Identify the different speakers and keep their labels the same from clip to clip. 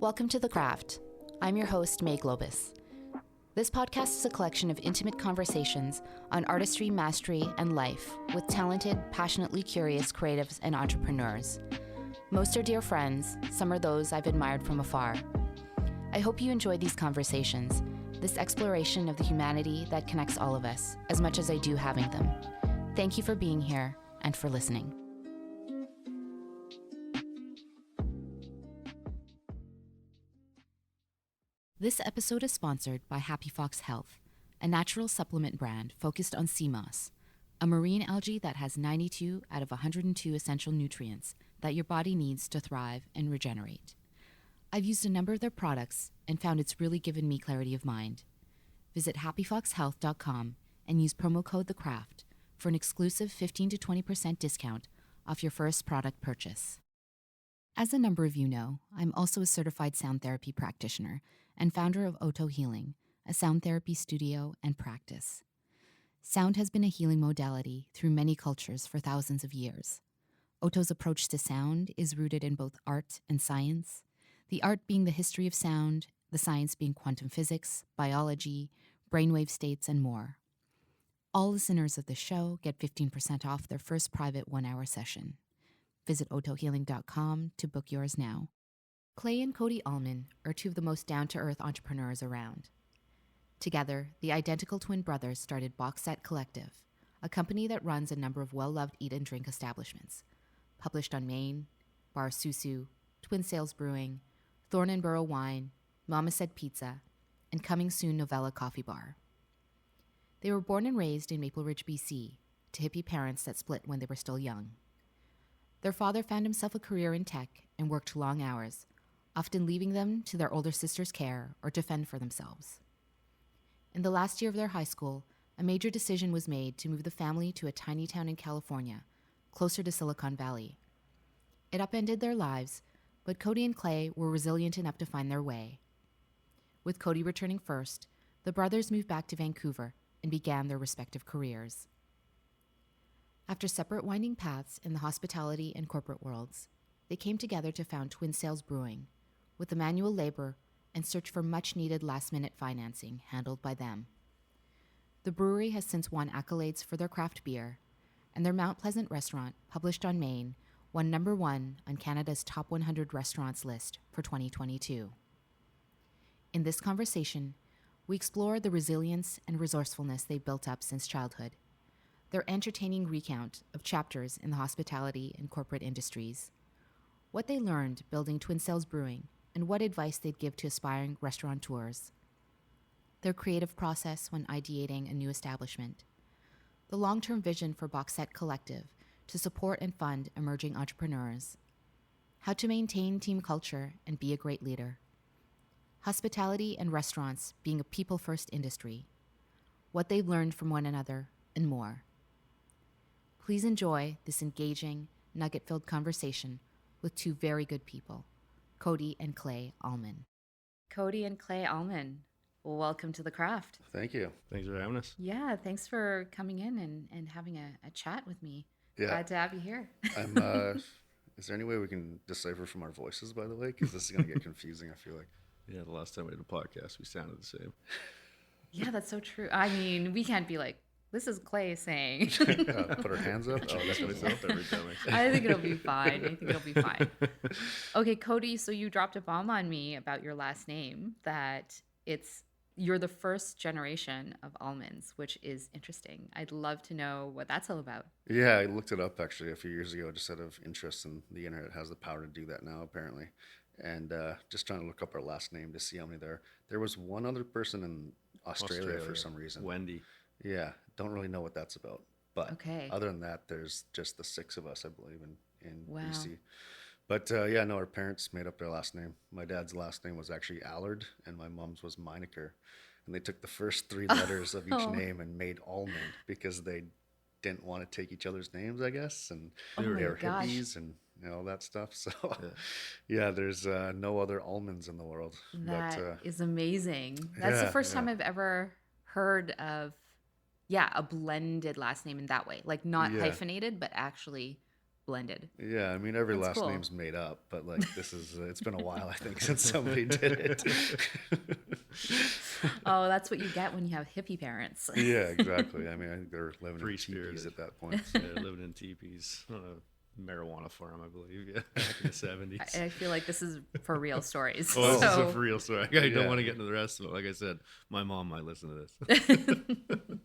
Speaker 1: Welcome to The Craft. I'm your host, May Globus. This podcast is a collection of intimate conversations on artistry, mastery, and life with talented, passionately curious creatives and entrepreneurs. Most are dear friends, some are those I've admired from afar. I hope you enjoy these conversations, this exploration of the humanity that connects all of us, as much as I do having them. Thank you for being here and for listening. This episode is sponsored by Happy Fox Health, a natural supplement brand focused on sea moss, a marine algae that has 92 out of 102 essential nutrients that your body needs to thrive and regenerate. I've used a number of their products and found it's really given me clarity of mind. Visit happyfoxhealth.com and use promo code THECRAFT for an exclusive 15 to 20% discount off your first product purchase. As a number of you know, I'm also a certified sound therapy practitioner and founder of Oto Healing, a sound therapy studio and practice. Sound has been a healing modality through many cultures for thousands of years. Oto's approach to sound is rooted in both art and science, the art being the history of sound, the science being quantum physics, biology, brainwave states, and more. All listeners of the show get 15% off their first private 1-hour session. Visit otohealing.com to book yours now. Clay and Cody Allmin are two of the most down-to-earth entrepreneurs around. Together, the identical twin brothers started Boxset Collective, a company that runs a number of well-loved eat and drink establishments, published on Maine, Bar Susu, Twin Sails Brewing, Thorn and Burrow Wine, Mama Said Pizza, and coming soon Novella Coffee Bar. They were born and raised in Maple Ridge, BC, to hippie parents that split when they were still young. Their father found himself a career in tech and worked long hours, often leaving them to their older sister's care or to fend for themselves. In the last year of their high school, a major decision was made to move the family to a tiny town in California, closer to Silicon Valley. It upended their lives, but Cody and Clay were resilient enough to find their way. With Cody returning first, the brothers moved back to Vancouver and began their respective careers. After separate winding paths in the hospitality and corporate worlds, they came together to found Twin Sails Brewing, with the manual labor and search for much-needed last-minute financing handled by them. The brewery has since won accolades for their craft beer, and their Mount Pleasant restaurant, published on Maine, won number 1 on Canada's Top 100 Restaurants list for 2022. In this conversation, we explore the resilience and resourcefulness they built up since childhood, their entertaining recount of chapters in the hospitality and corporate industries, what they learned building Twin Sails Brewing, and what advice they'd give to aspiring restaurateurs, their creative process when ideating a new establishment, the long-term vision for Boxset Collective to support and fund emerging entrepreneurs, how to maintain team culture and be a great leader, hospitality and restaurants being a people-first industry, what they've learned from one another, and more. Please enjoy this engaging, nugget-filled conversation with two very good people, Cody and Clay Allmin. Cody and Clay Allmin, welcome to The Craft.
Speaker 2: Thank you. Thanks for having us.
Speaker 1: Yeah, thanks for coming in and having a chat with me.
Speaker 2: Yeah.
Speaker 1: Glad to have you here.
Speaker 2: Is there any way we can decipher from our voices, by the way? Because this is going to get confusing, I feel like.
Speaker 3: Yeah, the last time we did a podcast, we sounded the same.
Speaker 1: Yeah, that's so true. I mean, we can't be like, this is Clay saying.
Speaker 2: Put our hands up.
Speaker 3: Oh, that's myself every time.
Speaker 1: I think it'll be fine. Okay, Cody, so you dropped a bomb on me about your last name, that you're the first generation of Allmins, which is interesting. I'd love to know what that's all about.
Speaker 2: Yeah, I looked it up actually a few years ago just out of interest, and the internet has the power to do that now, apparently. And just trying to look up our last name to see how many there was one other person in Australia for some reason.
Speaker 3: Wendy.
Speaker 2: Yeah, don't really know what that's about. But
Speaker 1: okay.
Speaker 2: Other than that, there's just the 6 of us, I believe, in
Speaker 1: wow.
Speaker 2: BC. But our parents made up their last name. My dad's last name was actually Allard, and my mom's was Meinecker. And they took the first 3 letters of each name and made Allman because they didn't want to take each other's names, I guess. And they were hippies and all that stuff. So, there's no other Allmans in the world.
Speaker 1: That is amazing. That's the first time I've ever heard of, a blended last name in that way. Like not hyphenated, but actually blended.
Speaker 2: Yeah, I mean, every
Speaker 1: That's
Speaker 2: last
Speaker 1: cool.
Speaker 2: name's made up, but like this is, it's been a while, I think, since somebody did it.
Speaker 1: Oh, that's what you get when you have hippie parents.
Speaker 2: Yeah, exactly. I mean, I think they're living in
Speaker 3: Free-spirited.
Speaker 2: teepees at that point.
Speaker 3: Yeah, living in teepees on a marijuana farm, I believe. Yeah, back in the 70s.
Speaker 1: I feel like this is for real stories.
Speaker 3: Oh, this is
Speaker 1: So-
Speaker 3: a for real story. I
Speaker 2: Yeah.
Speaker 3: don't want to get into the rest of it. Like I said, my mom might listen to this.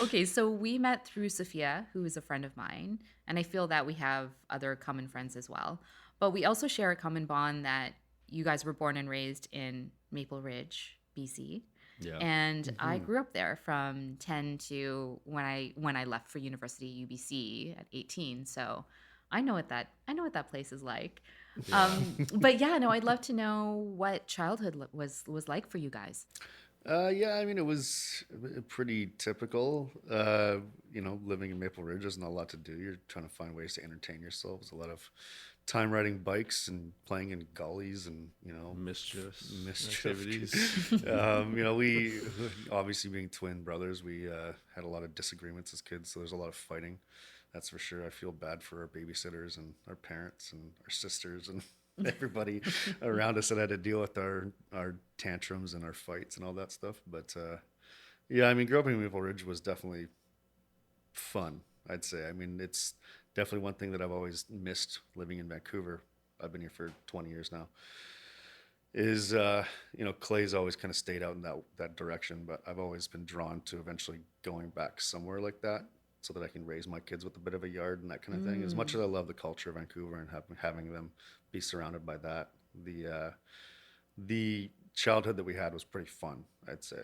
Speaker 1: Okay, so we met through Sophia, who is a friend of mine, and I feel that we have other common friends as well. But we also share a common bond that you guys were born and raised in Maple Ridge, BC.
Speaker 3: Yeah.
Speaker 1: And I grew up there from 10 to when I left for university UBC at 18. So I know what that place is like. But yeah, no, I'd love to know what childhood was like for you guys.
Speaker 2: Yeah, I mean, it was pretty typical. Living in Maple Ridge, there's not a lot to do. You're trying to find ways to entertain yourself. There's a lot of time riding bikes and playing in gullies and,
Speaker 3: Mischievous
Speaker 2: mischief.
Speaker 3: activities.
Speaker 2: We obviously being twin brothers, we had a lot of disagreements as kids, so there's a lot of fighting. That's for sure. I feel bad for our babysitters and our parents and our sisters and everybody around us that had to deal with our tantrums and our fights and all that stuff. But yeah, I mean, growing up in Maple Ridge was definitely fun, I'd say. I mean, it's definitely one thing that I've always missed living in Vancouver. I've been here for 20 years now. Is Clay's always kind of stayed out in that direction, but I've always been drawn to eventually going back somewhere like that, so that I can raise my kids with a bit of a yard and that kind of thing. As much as I love the culture of Vancouver and having them be surrounded by that, the childhood that we had was pretty fun, I'd say.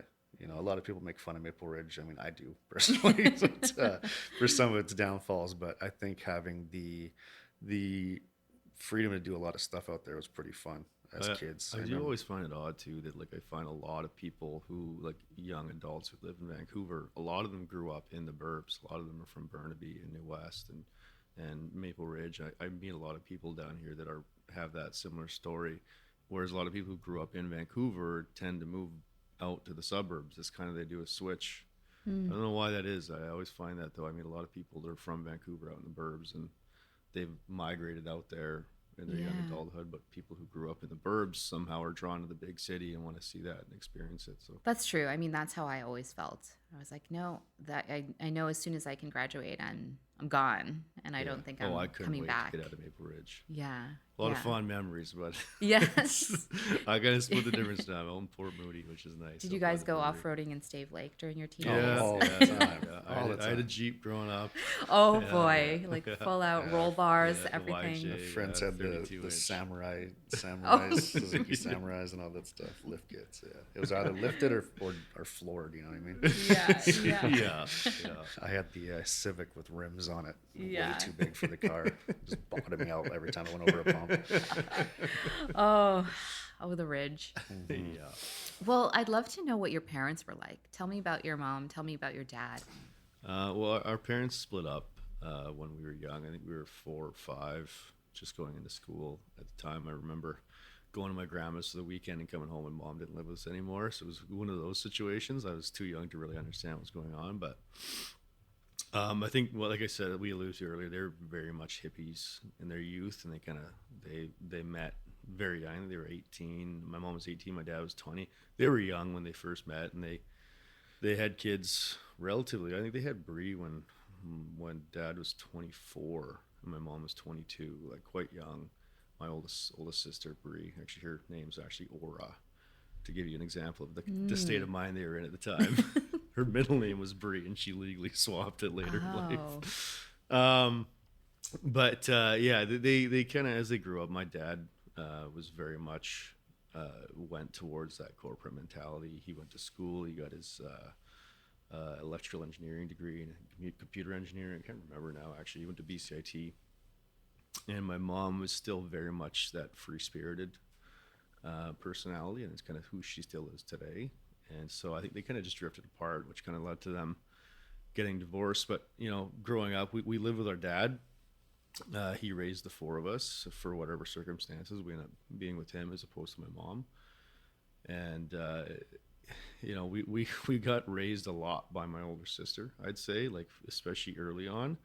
Speaker 2: A lot of people make fun of Maple Ridge. I mean, I do personally but, for some of its downfalls, but I think having the freedom to do a lot of stuff out there was pretty fun as kids.
Speaker 3: I do always find it odd too that I find a lot of people who young adults who live in Vancouver, a lot of them grew up in the burbs. A lot of them are from Burnaby and New West and Maple Ridge. I meet a lot of people down here that have that similar story, whereas a lot of people who grew up in Vancouver tend to move out to the suburbs. It's kind of, they do a switch. I don't know why that is. I always find that though. I meet a lot of people that are from Vancouver out in the burbs and they've migrated out there in their young adulthood, but people who grew up in the burbs somehow are drawn to the big city and want to see that and experience it. So
Speaker 1: That's true. I mean, that's how I always felt. I was like, no, that I know as soon as I can graduate, I'm gone, and I don't think I'm
Speaker 3: I couldn't
Speaker 1: coming
Speaker 3: wait
Speaker 1: back.
Speaker 3: to get out of Maple Ridge.
Speaker 1: Yeah.
Speaker 3: A lot of fond memories, but
Speaker 1: Yes.
Speaker 3: I gotta split the difference now. I'm in Port Moody, which is nice.
Speaker 1: Did you guys go off-roading in Stave Lake during your teen
Speaker 3: Yeah,
Speaker 1: years?
Speaker 2: all
Speaker 3: yeah,
Speaker 2: the time.
Speaker 3: I had a Jeep growing up.
Speaker 1: Oh
Speaker 3: Yeah.
Speaker 1: boy, like full out roll bars,
Speaker 3: Yeah, the
Speaker 1: everything.
Speaker 2: My
Speaker 3: YJ.
Speaker 2: friends had the
Speaker 3: 32-inch.
Speaker 2: samurais,
Speaker 1: Oh.
Speaker 2: Suzuki samurais and all that stuff, lift kits. Yeah, it was either lifted or floored. You know what I mean?
Speaker 1: Yeah.
Speaker 3: Yeah.
Speaker 2: I had the Civic with rims on it,
Speaker 1: Yeah.
Speaker 2: way too big for the car, just bottoming out every time I went over a pump.
Speaker 1: Oh, the Ridge.
Speaker 3: Yeah.
Speaker 1: Well, I'd love to know what your parents were like. Tell me about your mom. Tell me about your dad.
Speaker 3: Well, our parents split up when we were young. I think we were 4 or 5, just going into school at the time. I remember going to my grandma's for the weekend and coming home, and mom didn't live with us anymore. So it was one of those situations. I was too young to really understand what was going on. But I think, well, like I said, we alluded to earlier, they're very much hippies in their youth, and they met very young. They were 18. My mom was 18. My dad was 20. They were young when they first met, and they had kids relatively. I think they had Bree when dad was 24 and my mom was 22, like quite young. My oldest sister, Bree, actually her name's actually Aura, to give you an example of the state of mind they were in at the time. Her middle name was Bree, and she legally swapped it later in life. But they kind of, as they grew up, my dad was very much went towards that corporate mentality. He went to school. He got his electrical engineering degree and computer engineering. I can't remember now, actually. He went to BCIT. And my mom was still very much that free-spirited personality, and it's kind of who she still is today. And so I think they kind of just drifted apart, which kind of led to them getting divorced. But, growing up, we lived with our dad. He raised the 4 of us for whatever circumstances. We ended up being with him as opposed to my mom. And, we got raised a lot by my older sister, I'd say, like, especially early on.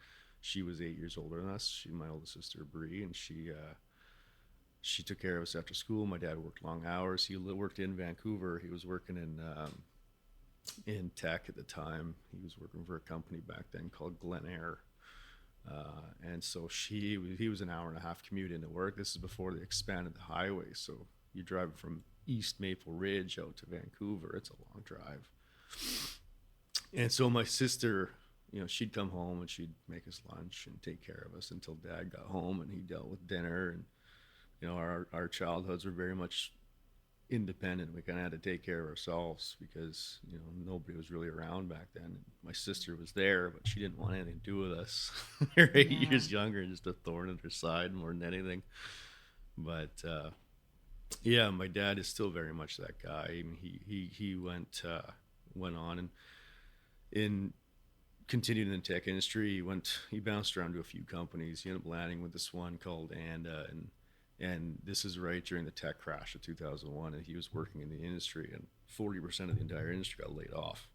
Speaker 3: she was 8 years older than us. She, my oldest sister, Bree, and she took care of us after school. My dad worked long hours. He worked in Vancouver. He was working in tech at the time. He was working for a company back then called Glen Air. And so he was an hour and a half commute into work. This is before they expanded the highway. So you're driving from East Maple Ridge out to Vancouver. It's a long drive. And so my sister, she'd come home and she'd make us lunch and take care of us until Dad got home, and he dealt with dinner. And, our childhoods were very much independent. We kind of had to take care of ourselves because, nobody was really around back then. And my sister was there, but she didn't want anything to do with us. We were 8 years younger and just a thorn in her side more than anything. But, yeah, my dad is still very much that guy. I mean, he went on and continued in the tech industry. He bounced around to a few companies. He ended up landing with this one called Anda, and this is right during the tech crash of 2001, and he was working in the industry, and 40% of the entire industry got laid off.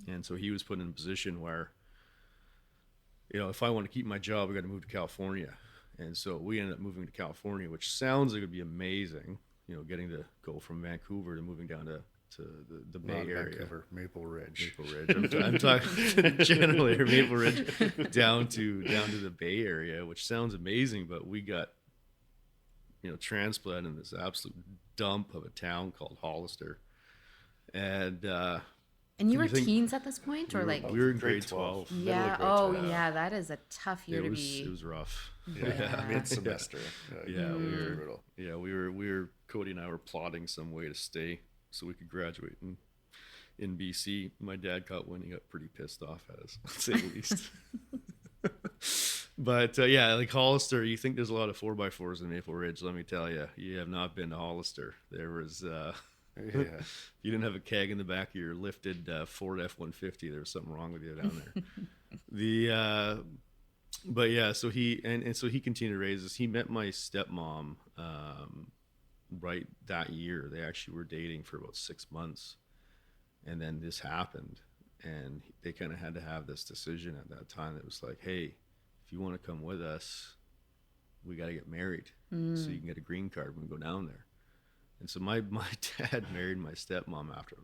Speaker 3: And so he was put in a position where, if I want to keep my job, I got to move to California. And so we ended up moving to California, which sounds like it would be amazing, getting to go from Vancouver to moving down to the Bay Area.
Speaker 2: Vancouver, Maple Ridge.
Speaker 3: I'm talking generally Maple Ridge down to the Bay Area, which sounds amazing, but we got transplanted in this absolute dump of a town called Hollister. And
Speaker 4: you were teens at this point, or
Speaker 3: we were in grade 12.
Speaker 4: Yeah. Oh, yeah. That is a tough year to be.
Speaker 3: It was rough.
Speaker 4: Yeah.
Speaker 2: Mid-semester.
Speaker 3: Brutal. Yeah, we were Cody and I were plotting some way to stay so we could graduate in BC. My dad caught wind. He got pretty pissed off at us, to say the least. But like Hollister, you think there's a lot of 4x4s in Maple Ridge. Let me tell you, you have not been to Hollister. There was, you didn't have a keg in the back of your lifted Ford F-150. There was something wrong with you down there. But yeah, so he continued to raise us. He met my stepmom right that year. They actually were dating for about 6 months, and then this happened, and they kind of had to have this decision at that time. That was like, hey, if you want to come with us, we got to get married so you can get a green card when we go down there. And so my dad married my stepmom after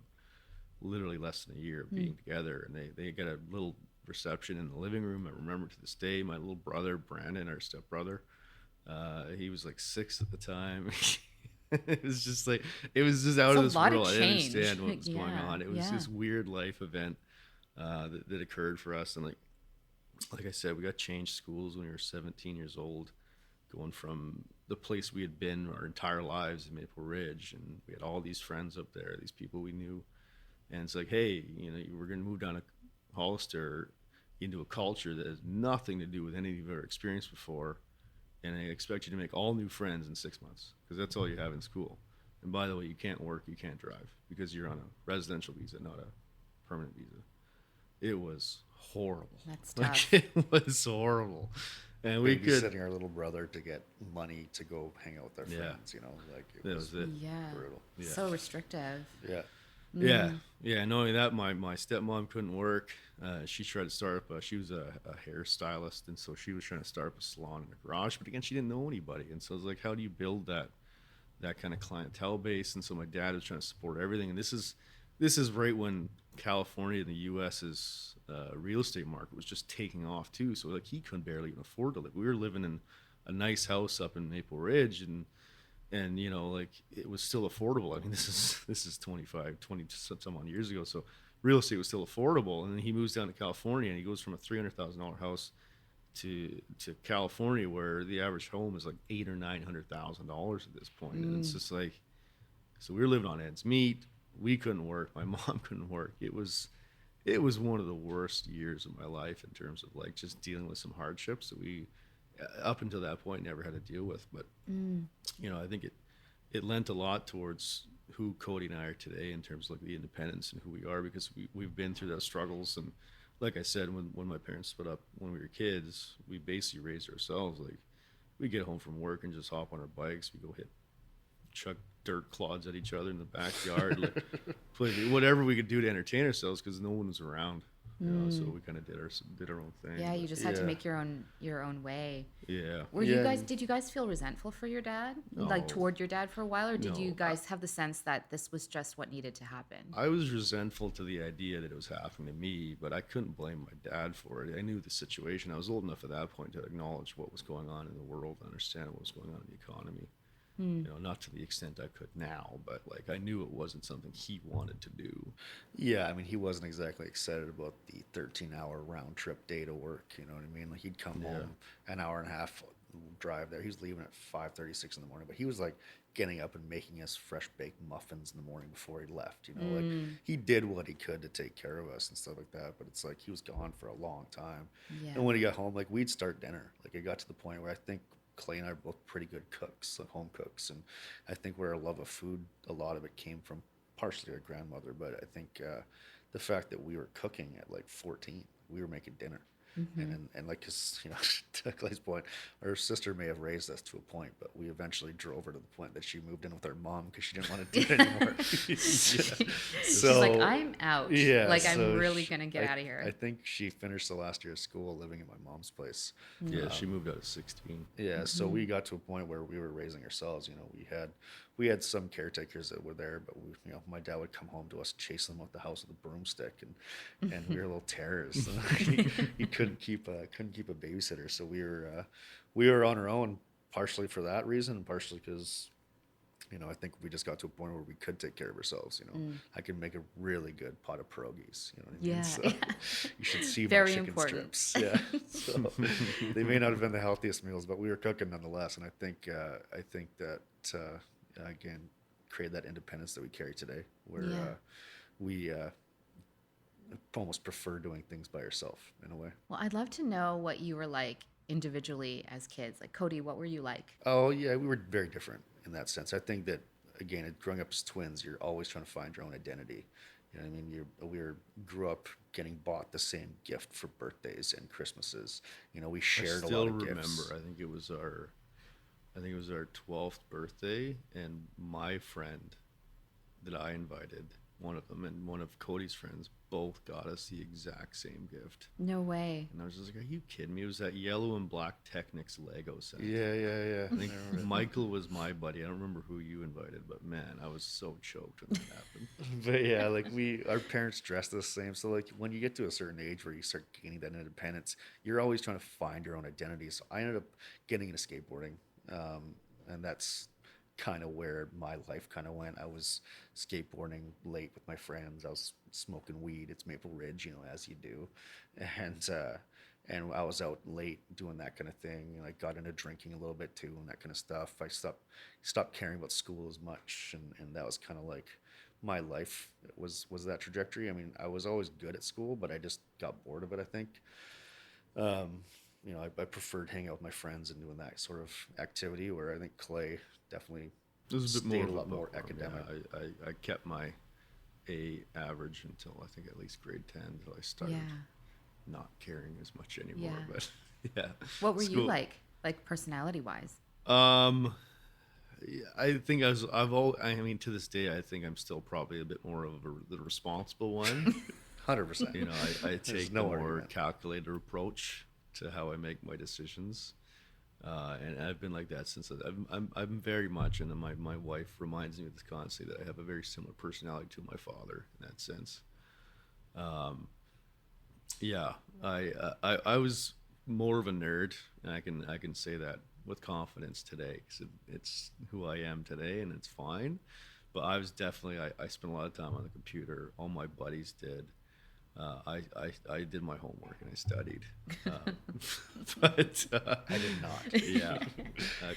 Speaker 3: literally less than a year of being together, and they got a little reception in the living room. I remember to this day. My little brother Brandon, our stepbrother, he was like 6 at the time. It was just out of this world. I didn't understand what was going on. It was this weird life event that occurred for us, and like I said, we got changed schools when we were 17 years old, going from the place we had been our entire lives in Maple Ridge, and we had all these friends up there, these people we knew, and it's like, hey, we're going to move down to Hollister into a culture that has nothing to do with anything you've ever experienced before, and I expect you to make all new friends in 6 months, because that's all you have in school. And by the way, you can't work, you can't drive, because you're on a residential visa, not a permanent visa. It was horrible.
Speaker 4: That's tough.
Speaker 3: It was horrible. And we could
Speaker 2: babysitting our little brother to get money to go hang out with our friends, it was brutal.
Speaker 4: Yeah. So restrictive.
Speaker 2: Yeah.
Speaker 3: Yeah. Knowing that my stepmom couldn't work, she tried to start up she was a hairstylist, and so she was trying to start up a salon in the garage, but again, she didn't know anybody, and so I was like, how do you build that kind of clientele base? And so my dad was trying to support everything, and this is right when California and the U.S.'s real estate market was just taking off too. So he couldn't barely even afford to live. We were living in a nice house up in Maple Ridge, and it was still affordable. I mean, this is 20 some odd years ago. So real estate was still affordable. And then he moves down to California, and he goes from a $300,000 house to California, where the average home is like $800,000 or $900,000 at this point. And it's just like, so we were living on ends meet. We couldn't work. My mom couldn't work. It was one of the worst years of my life in terms of just dealing with some hardships that we, up until that point, never had to deal with. But, I think it lent a lot towards who Cody and I are today in terms of the independence and who we are, because we've been through those struggles. And like I said, when my parents split up when we were kids, we basically raised ourselves. We get home from work and just hop on our bikes. We go chuck dirt clods at each other in the backyard, play whatever we could do to entertain ourselves, because no one was around. You know, so we kind of did our own thing.
Speaker 4: Yeah,
Speaker 3: but
Speaker 4: you just had to make your own way.
Speaker 3: yeah.
Speaker 4: Did you guys feel resentful for your dad? Like
Speaker 3: No.
Speaker 4: toward your dad for a while, or did you
Speaker 3: No,
Speaker 4: guys have the sense that this was just what needed to happen?
Speaker 3: I was resentful to the idea that it was happening to me, but I couldn't blame my dad for it. I knew the situation. I was old enough at that point to acknowledge what was going on in the world, understand what was going on in the economy. You know, not to the extent I could now, but like I knew it wasn't something he wanted to do.
Speaker 2: Yeah, I mean, he wasn't exactly excited about the 13-hour round trip day to work. You know what I mean? Like he'd come home an hour and a half drive there. He was leaving at 5:36 in the morning, but he was like getting up and making us fresh baked muffins in the morning before he left. You know, like he did what he could to take care of us and stuff like that. But it's like he was gone for a long time.
Speaker 4: Yeah.
Speaker 2: And when he got home, like we'd start dinner. Like it got to the point where I think Clay and I are both pretty good cooks, like home cooks, and I think where our love of food, a lot of it came from partially our grandmother, but I think the fact that we were cooking at like 14, we were making dinner. And like, cause you know, to Clay's point, our sister may have raised us to a point, but we eventually drove her to the point that she moved in with our mom because she didn't want to do it anymore.
Speaker 4: She's like, I'm out.
Speaker 2: Yeah,
Speaker 4: Like,
Speaker 2: so
Speaker 4: I'm really going to get out of here.
Speaker 2: I think she finished the last year of school living at my mom's place.
Speaker 3: Yeah, she moved out at 16.
Speaker 2: Yeah, so we got to a point where we were raising ourselves. You know, we had some caretakers that were there, but you know, my dad would come home to us, chase them out the house with a broomstick, and we were little terrors. he couldn't keep a babysitter, so we were on our own, partially for that reason, and partially because, you know, I think we just got to a point where we could take care of ourselves. You know, I could make a really good pot of pierogies. You know what I mean?
Speaker 4: Yeah,
Speaker 2: So you should see
Speaker 4: Very
Speaker 2: my chicken
Speaker 4: important.
Speaker 2: strips. Yeah, so they may not have been the healthiest meals, but we were cooking nonetheless. And I think that again, created that independence that we carry today, where we almost prefer doing things by ourselves in a way.
Speaker 4: Well, I'd love to know what you were like individually as kids. Like, Cody, what were you like?
Speaker 2: Oh yeah, we were very different in that sense. I think that again, growing up as twins, you're always trying to find your own identity. You know what I mean? Grew up getting bought the same gift for birthdays and Christmases. You know, we shared a lot of gifts.
Speaker 3: I think it was our 12th birthday, and my friend that I invited, one of them, and one of Cody's friends, both got us the exact same gift.
Speaker 4: No way.
Speaker 3: And I was just like, are you kidding me? It was that yellow and black Technics Lego set.
Speaker 2: Yeah.
Speaker 3: I think Michael was my buddy. I don't remember who you invited, but man, I was so choked when that happened.
Speaker 2: But yeah, like our parents dressed the same. So like when you get to a certain age where you start gaining that independence, you're always trying to find your own identity. So I ended up getting into skateboarding. And that's kind of where my life kind of went. I was skateboarding late with my friends. I was smoking weed. It's Maple Ridge, you know, as you do. And I was out late doing that kind of thing. And I got into drinking a little bit too and that kind of stuff. I stopped caring about school as much. And that was kind of like my life was that trajectory. I mean, I was always good at school, but I just got bored of it, I think. You know, I preferred hanging out with my friends and doing that sort of activity, where I think Clay definitely stayed a lot more academic.
Speaker 3: I kept my A average until I think at least grade 10, until I started not caring as much anymore.
Speaker 4: Yeah.
Speaker 3: But yeah.
Speaker 4: What were you like personality wise?
Speaker 3: I think I mean, to this day, I think I'm still probably a bit more of the responsible one.
Speaker 2: 100%.
Speaker 3: You know, I take
Speaker 2: no
Speaker 3: the more
Speaker 2: argument.
Speaker 3: calculated approach to how I make my decisions, and I've been like that since I'm very much, and my wife reminds me of this constantly, that I have a very similar personality to my father in that sense. I was more of a nerd, and I can say that with confidence today, because it's who I am today, and it's fine. But I was definitely I spent a lot of time on the computer. All my buddies did. I did my homework and I studied, but
Speaker 2: I did not.
Speaker 3: Yeah,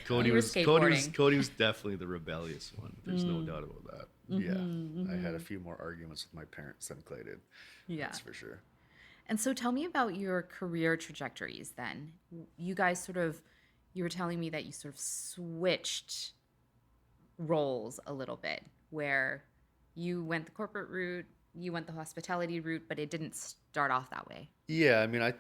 Speaker 3: Cody was definitely the rebellious one. There's no doubt about that.
Speaker 2: Yeah, I had a few more arguments with my parents than Clay did.
Speaker 4: Yeah,
Speaker 2: that's for sure.
Speaker 4: And so tell me about your career trajectories then. You guys you were telling me that you sort of switched roles a little bit, where you went the corporate route, you went the hospitality route, but it didn't start off that way.
Speaker 2: Yeah, I mean,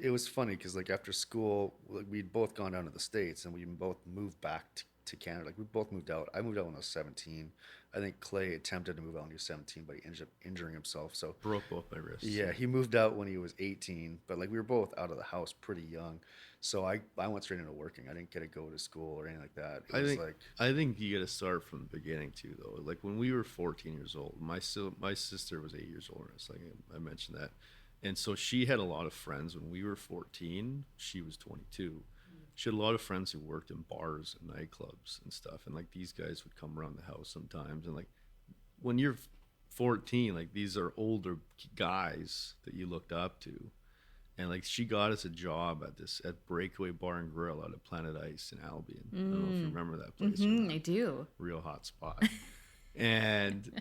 Speaker 2: it was funny because like after school, like, we'd both gone down to the States and we both moved back to Canada. Like we both moved out. I moved out when I was 17. I think Clay attempted to move out when he was 17, but he ended up injuring himself. So
Speaker 3: Broke both my wrists.
Speaker 2: yeah, he moved out when he was 18, but like we were both out of the house pretty young. So I went straight into working. I didn't get to go to school or anything like that.
Speaker 3: I think you got to start from the beginning too, though. Like when we were 14 years old, my sister was 8 years older. It's like I mentioned that, and so she had a lot of friends when we were 14. She was 22. She had a lot of friends who worked in bars and nightclubs and stuff, and like these guys would come around the house sometimes, and like when you're 14, like these are older guys that you looked up to. And like she got us a job at Breakaway Bar and Grill out at Planet Ice in Albion. I don't know if you remember that place.
Speaker 4: I do.
Speaker 3: Real hot spot. And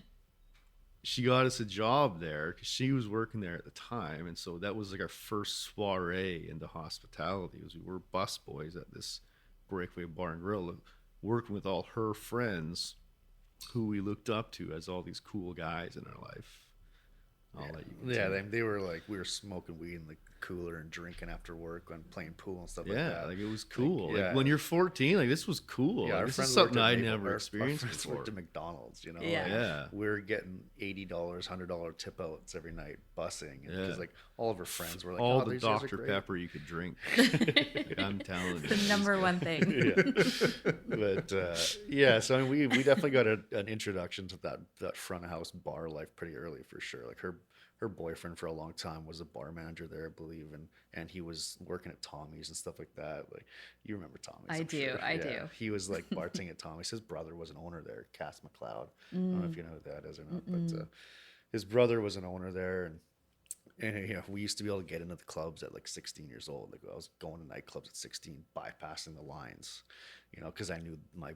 Speaker 3: she got us a job there because she was working there at the time, and so that was like our first soiree into hospitality. Was we were bus boys at this Breakaway Bar and Grill, working with all her friends, who we looked up to as all these cool guys in our life. I'll let you continue.
Speaker 2: Yeah, they were like, we were smoking weed in the cooler and drinking after work and playing pool and stuff like
Speaker 3: Yeah,
Speaker 2: that.
Speaker 3: like it was cool.
Speaker 2: Like,
Speaker 3: Like when you're 14, like this was cool.
Speaker 2: Yeah,
Speaker 3: Like,
Speaker 2: our
Speaker 3: this
Speaker 2: friends
Speaker 3: is something
Speaker 2: worked at
Speaker 3: I
Speaker 2: Maple-
Speaker 3: never
Speaker 2: our
Speaker 3: experienced
Speaker 2: friends
Speaker 3: before.
Speaker 2: worked at McDonald's, you know.
Speaker 4: Yeah.
Speaker 2: Like,
Speaker 3: Yeah.
Speaker 2: we're getting $80, $100 tip outs every night busing because
Speaker 3: Yeah.
Speaker 2: like all of our friends were like,
Speaker 3: All
Speaker 2: oh,
Speaker 3: the
Speaker 2: these guys are
Speaker 3: Dr.
Speaker 2: great.
Speaker 3: Pepper you could drink. Like, I'm telling you.
Speaker 4: The number one thing.
Speaker 2: Yeah. But yeah, so I mean, we definitely got an introduction to that front of house bar life pretty early for sure. Like her boyfriend for a long time was a bar manager there, I believe, and he was working at Tommy's and stuff like that. Like you remember Tommy's?
Speaker 4: I
Speaker 2: I'm
Speaker 4: do,
Speaker 2: sure.
Speaker 4: I
Speaker 2: Yeah.
Speaker 4: do.
Speaker 2: He was like bartending at Tommy's. His brother was an owner there, Cass McLeod. I don't know if you know who that is or not, but his brother was an owner there, and you know, we used to be able to get into the clubs at like 16 years old. Like I was going to nightclubs at 16, bypassing the lines, you know, because I knew my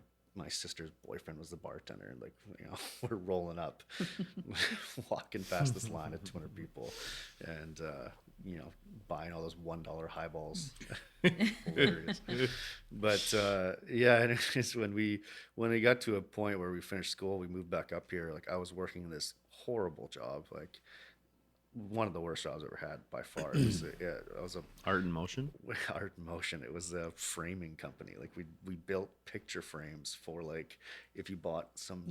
Speaker 2: sister's boyfriend was the bartender, and like, you know, we're rolling up, walking past this line of 200 people, and you know, buying all those $1 highballs. Hilarious. But yeah, and it's when we got to a point where we finished school, we moved back up here. Like I was working in this horrible job, like one of the worst jobs I've ever had by far. It was I was a
Speaker 3: Art in Motion?
Speaker 2: Art in Motion. It was a framing company. Like we built picture frames for like if you bought some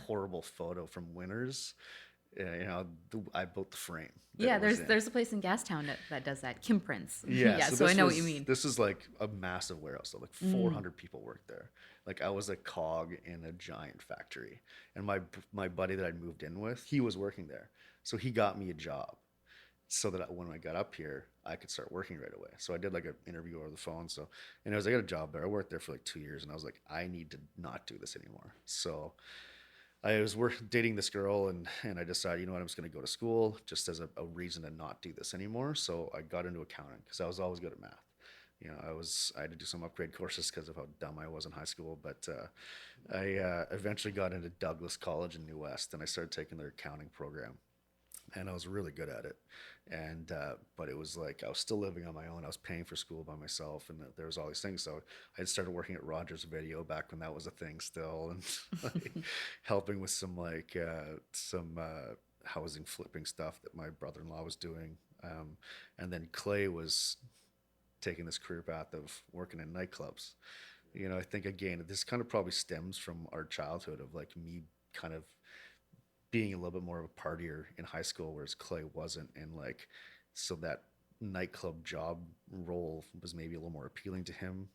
Speaker 2: horrible photo from Winners, you know, I built the frame.
Speaker 4: Yeah, there's a place in Gastown that does that. Kim Prince.
Speaker 2: Yeah,
Speaker 4: so I know what you mean.
Speaker 2: This is like a massive warehouse. So like 400 people worked there. Like I was a cog in a giant factory, and my buddy that I'd moved in with, he was working there. So he got me a job so that when I got up here, I could start working right away. So I did like an interview over the phone. So, and I got a job there. I worked there for like 2 years, and I was like, I need to not do this anymore. So I was dating this girl, and I decided, you know what, I'm just going to go to school just as a reason to not do this anymore. So I got into accounting because I was always good at math. You know, I had to do some upgrade courses because of how dumb I was in high school. But I eventually got into Douglas College in New West, and I started taking their accounting program. And I was really good at it, and but it was like I was still living on my own. I was paying for school by myself, and there was all these things. So I had started working at Rogers Video back when that was a thing still, and like, helping with some housing flipping stuff that my brother-in-law was doing. And then Clay was taking this career path of working in nightclubs. You know, I think again, this kind of probably stems from our childhood of like me kind of being a little bit more of a partier in high school, whereas Clay wasn't, and like, so that nightclub job role was maybe a little more appealing to him.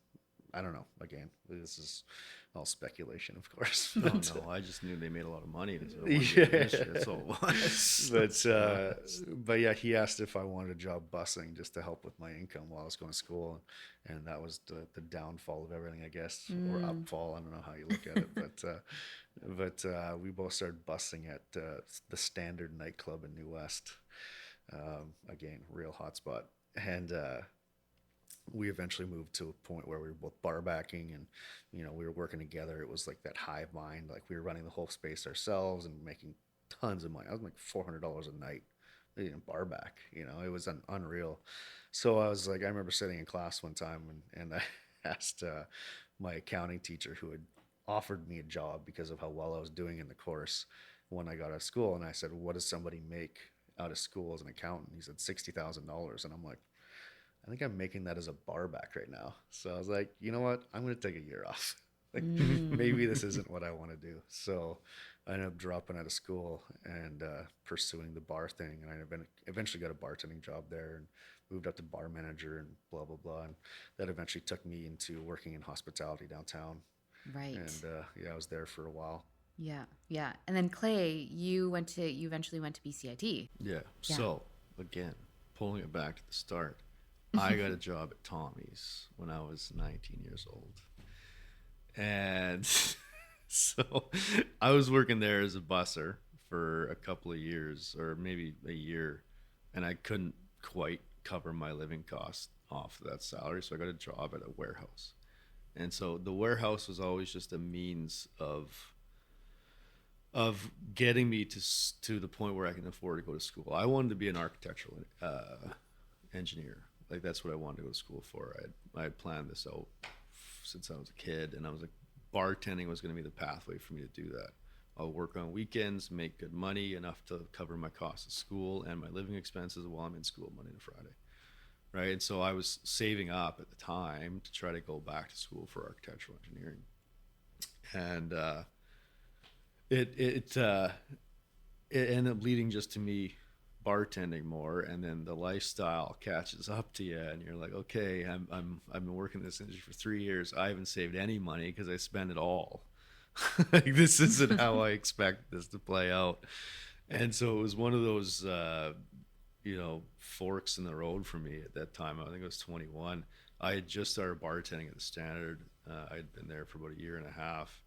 Speaker 2: I don't know. Again, this is all speculation, of course.
Speaker 3: No, I just knew they made a lot of money. That's all it was.
Speaker 2: But yeah, he asked if I wanted a job busing just to help with my income while I was going to school, and that was the downfall of everything, I guess, or upfall. I don't know how you look at it, but we both started busing at the Standard nightclub in New West. Again, real hotspot, and we eventually moved to a point where we were both bar backing, and you know, we were working together. It was like that hive mind, like we were running the whole space ourselves and making tons of money. I was making $400 a night in bar back. You know, it was unreal. So I was like, I remember sitting in class one time, and I asked my accounting teacher, who had offered me a job because of how well I was doing in the course when I got out of school, and I said, what does somebody make out of school as an accountant? He said $60,000, and I'm like, I think I'm making that as a bar back right now. So I was like, you know what? I'm going to take a year off. Like maybe this isn't what I want to do. So I ended up dropping out of school and pursuing the bar thing. And I eventually got a bartending job there and moved up to bar manager and blah, blah, blah. And that eventually took me into working in hospitality downtown.
Speaker 4: Right.
Speaker 2: And yeah, I was there for a while.
Speaker 4: Yeah. Yeah. And then Clay, you eventually went to BCIT.
Speaker 3: Yeah.
Speaker 4: Yeah.
Speaker 3: So again, pulling it back to the start, I got a job at Tommy's when I was 19 years old. And so I was working there as a busser for a couple of years, or maybe a year, and I couldn't quite cover my living costs off of that salary. So I got a job at a warehouse. And so the warehouse was always just a means of getting me to the point where I can afford to go to school. I wanted to be an architectural engineer. Like that's what I wanted to go to school for. I had planned this out since I was a kid, and I was like, bartending was going to be the pathway for me to do that. I'll work on weekends, make good money, enough to cover my costs of school and my living expenses while I'm in school Monday to Friday. Right. And so I was saving up at the time to try to go back to school for architectural engineering. And it ended up leading just to me bartending more, and then the lifestyle catches up to you, and you're like, okay, I've been working in this industry for 3 years. I haven't saved any money because I spend it all. Like this isn't how I expect this to play out. And so it was one of those forks in the road for me at that time. I think I was 21. I had just started bartending at the Standard. I'd been there for about a year and a half.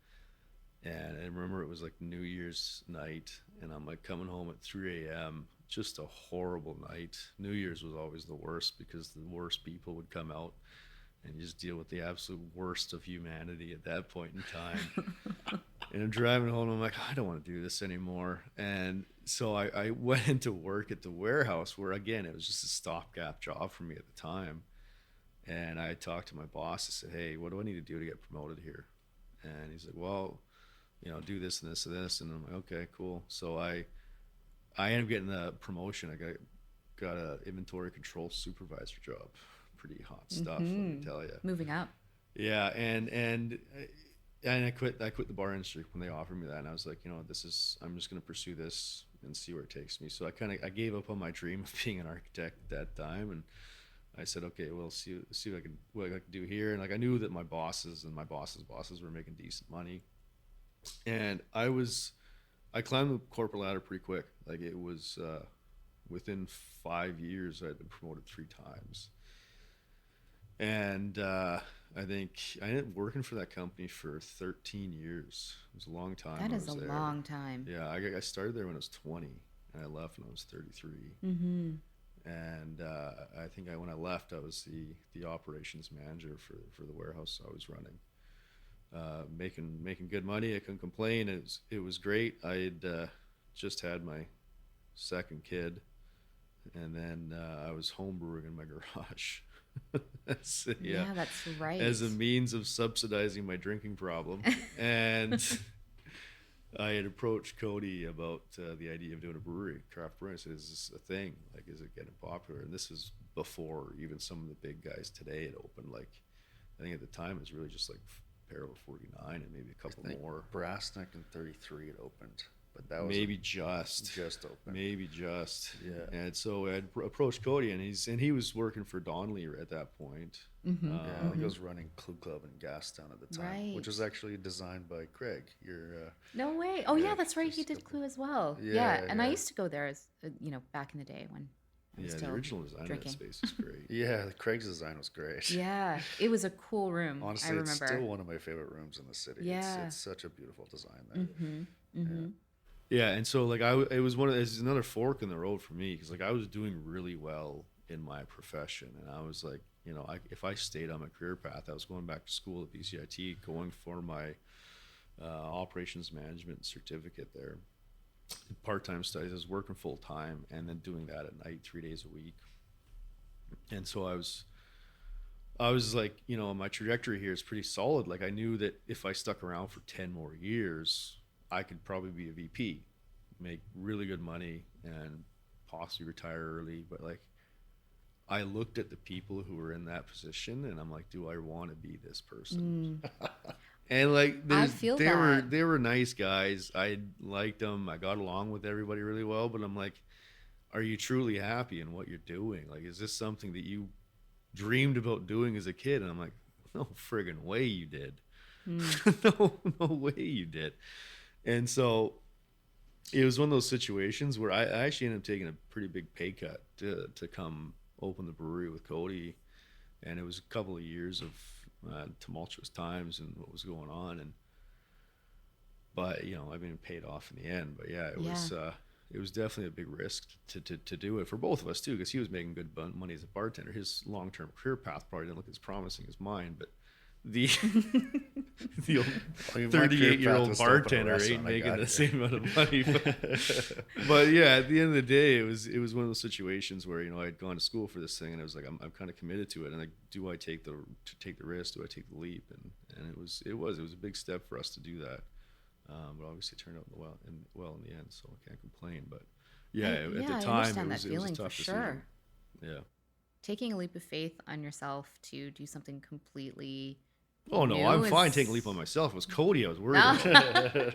Speaker 3: And I remember it was like New Year's night, and I'm like coming home at 3 a.m. Just a horrible night. New Year's was always the worst because the worst people would come out and you just deal with the absolute worst of humanity at that point in time. And I'm driving home, and I'm like, I don't want to do this anymore. And so I went into work at the warehouse where, again, it was just a stopgap job for me at the time. And I talked to my boss. I said, hey, what do I need to do to get promoted here? And he's like, well, do this and this and this. And I'm like, okay, cool. So I ended up getting the promotion. I got a inventory control supervisor job. Pretty hot stuff, let me tell you.
Speaker 4: Moving up.
Speaker 3: Yeah, and I quit the bar industry when they offered me that, and I was like, I'm just going to pursue this and see where it takes me. So I gave up on my dream of being an architect at that time, and I said, okay, well, see what I can do here. And like I knew that my bosses and my bosses' bosses were making decent money, and I climbed the corporate ladder pretty quick. Like it was within 5 years, I'd been promoted 3 times. And I think I ended up working for that company for 13 years. It was a long time.
Speaker 4: That is a long time.
Speaker 3: Yeah, I started there when I was 20, and I left when I was 33.
Speaker 4: Mm-hmm.
Speaker 3: And I think when I left, I was the operations manager for the warehouse I was running. Making good money. I couldn't complain. It was great. I had just had my second kid, and then I was homebrewing in my garage. So,
Speaker 4: yeah, that's right.
Speaker 3: As a means of subsidizing my drinking problem. And I had approached Cody about the idea of doing a brewery, craft brewery. I said, is this a thing? Like, is it getting popular? And this is before even some of the big guys today had opened. Like, I think at the time it was really just like Parallel 49 and maybe a couple more.
Speaker 2: Brassneck in 33 had opened. But that was
Speaker 3: maybe just
Speaker 2: open.
Speaker 3: Maybe just.
Speaker 2: Yeah.
Speaker 3: And so I approached Cody, and he was working for Donnelly at that point.
Speaker 4: Mm-hmm.
Speaker 2: Yeah, I think I was running Clue Club and Gastown at the time,
Speaker 4: Right.
Speaker 2: which was actually designed by Craig.
Speaker 4: No way. Oh yeah,
Speaker 2: yeah,
Speaker 4: that's right. He
Speaker 2: just
Speaker 4: did
Speaker 2: a-
Speaker 4: Clue as well.
Speaker 2: Yeah,
Speaker 4: Yeah, and I
Speaker 2: yeah.
Speaker 4: used to go there as back in the day when I was
Speaker 3: Yeah,
Speaker 4: still
Speaker 3: the original design
Speaker 4: drinking.
Speaker 3: of that space is great.
Speaker 2: Yeah, Craig's design was great.
Speaker 4: Yeah, it was a cool room.
Speaker 2: Honestly,
Speaker 4: I remember.
Speaker 2: it's still one of my favorite rooms in the city.
Speaker 4: Yeah.
Speaker 2: It's such a beautiful design there.
Speaker 4: Mm-hmm. Mm-hmm.
Speaker 3: Yeah, and so like it was it's another fork in the road for me because like I was doing really well in my profession, and I was like, if I stayed on my career path, I was going back to school at BCIT, going for my operations management certificate there, part-time studies. I was working full-time and then doing that at night 3 days a week. And so I was like, my trajectory here is pretty solid. Like I knew that if I stuck around for 10 more years, I could probably be a VP, make really good money, and possibly retire early. But like, I looked at the people who were in that position, and I'm like, do I want to be this person? And like,
Speaker 4: feel
Speaker 3: they were
Speaker 4: that.
Speaker 3: they were nice guys. I liked them. I got along with everybody really well. But I'm like, are you truly happy in what you're doing? Like, is this something that you dreamed about doing as a kid? And I'm like, no friggin' way you did. No way you did. And so it was one of those situations where I actually ended up taking a pretty big pay cut to come open the brewery with Cody. And it was a couple of years of tumultuous times and what was going on. But I mean, it paid off in the end. But yeah, it was definitely a big risk to do it for both of us too, because he was making good money as a bartender. His long-term career path probably didn't look as promising as mine, but the the old 38-year-old bartender ain't making the same amount of money. But yeah, at the end of the day, it was one of those situations where I'd gone to school for this thing, and I was like, I'm kind of committed to it, and like, do I take the risk? Do I take the leap? And it was a big step for us to do that. But obviously it turned out well in the end, so I can't complain. But yeah, at the time it was a tough decision. Yeah.
Speaker 4: Taking a leap of faith on yourself to do something completely
Speaker 3: Oh no, I'm fine taking a leap on myself. It was Cody I was worried about.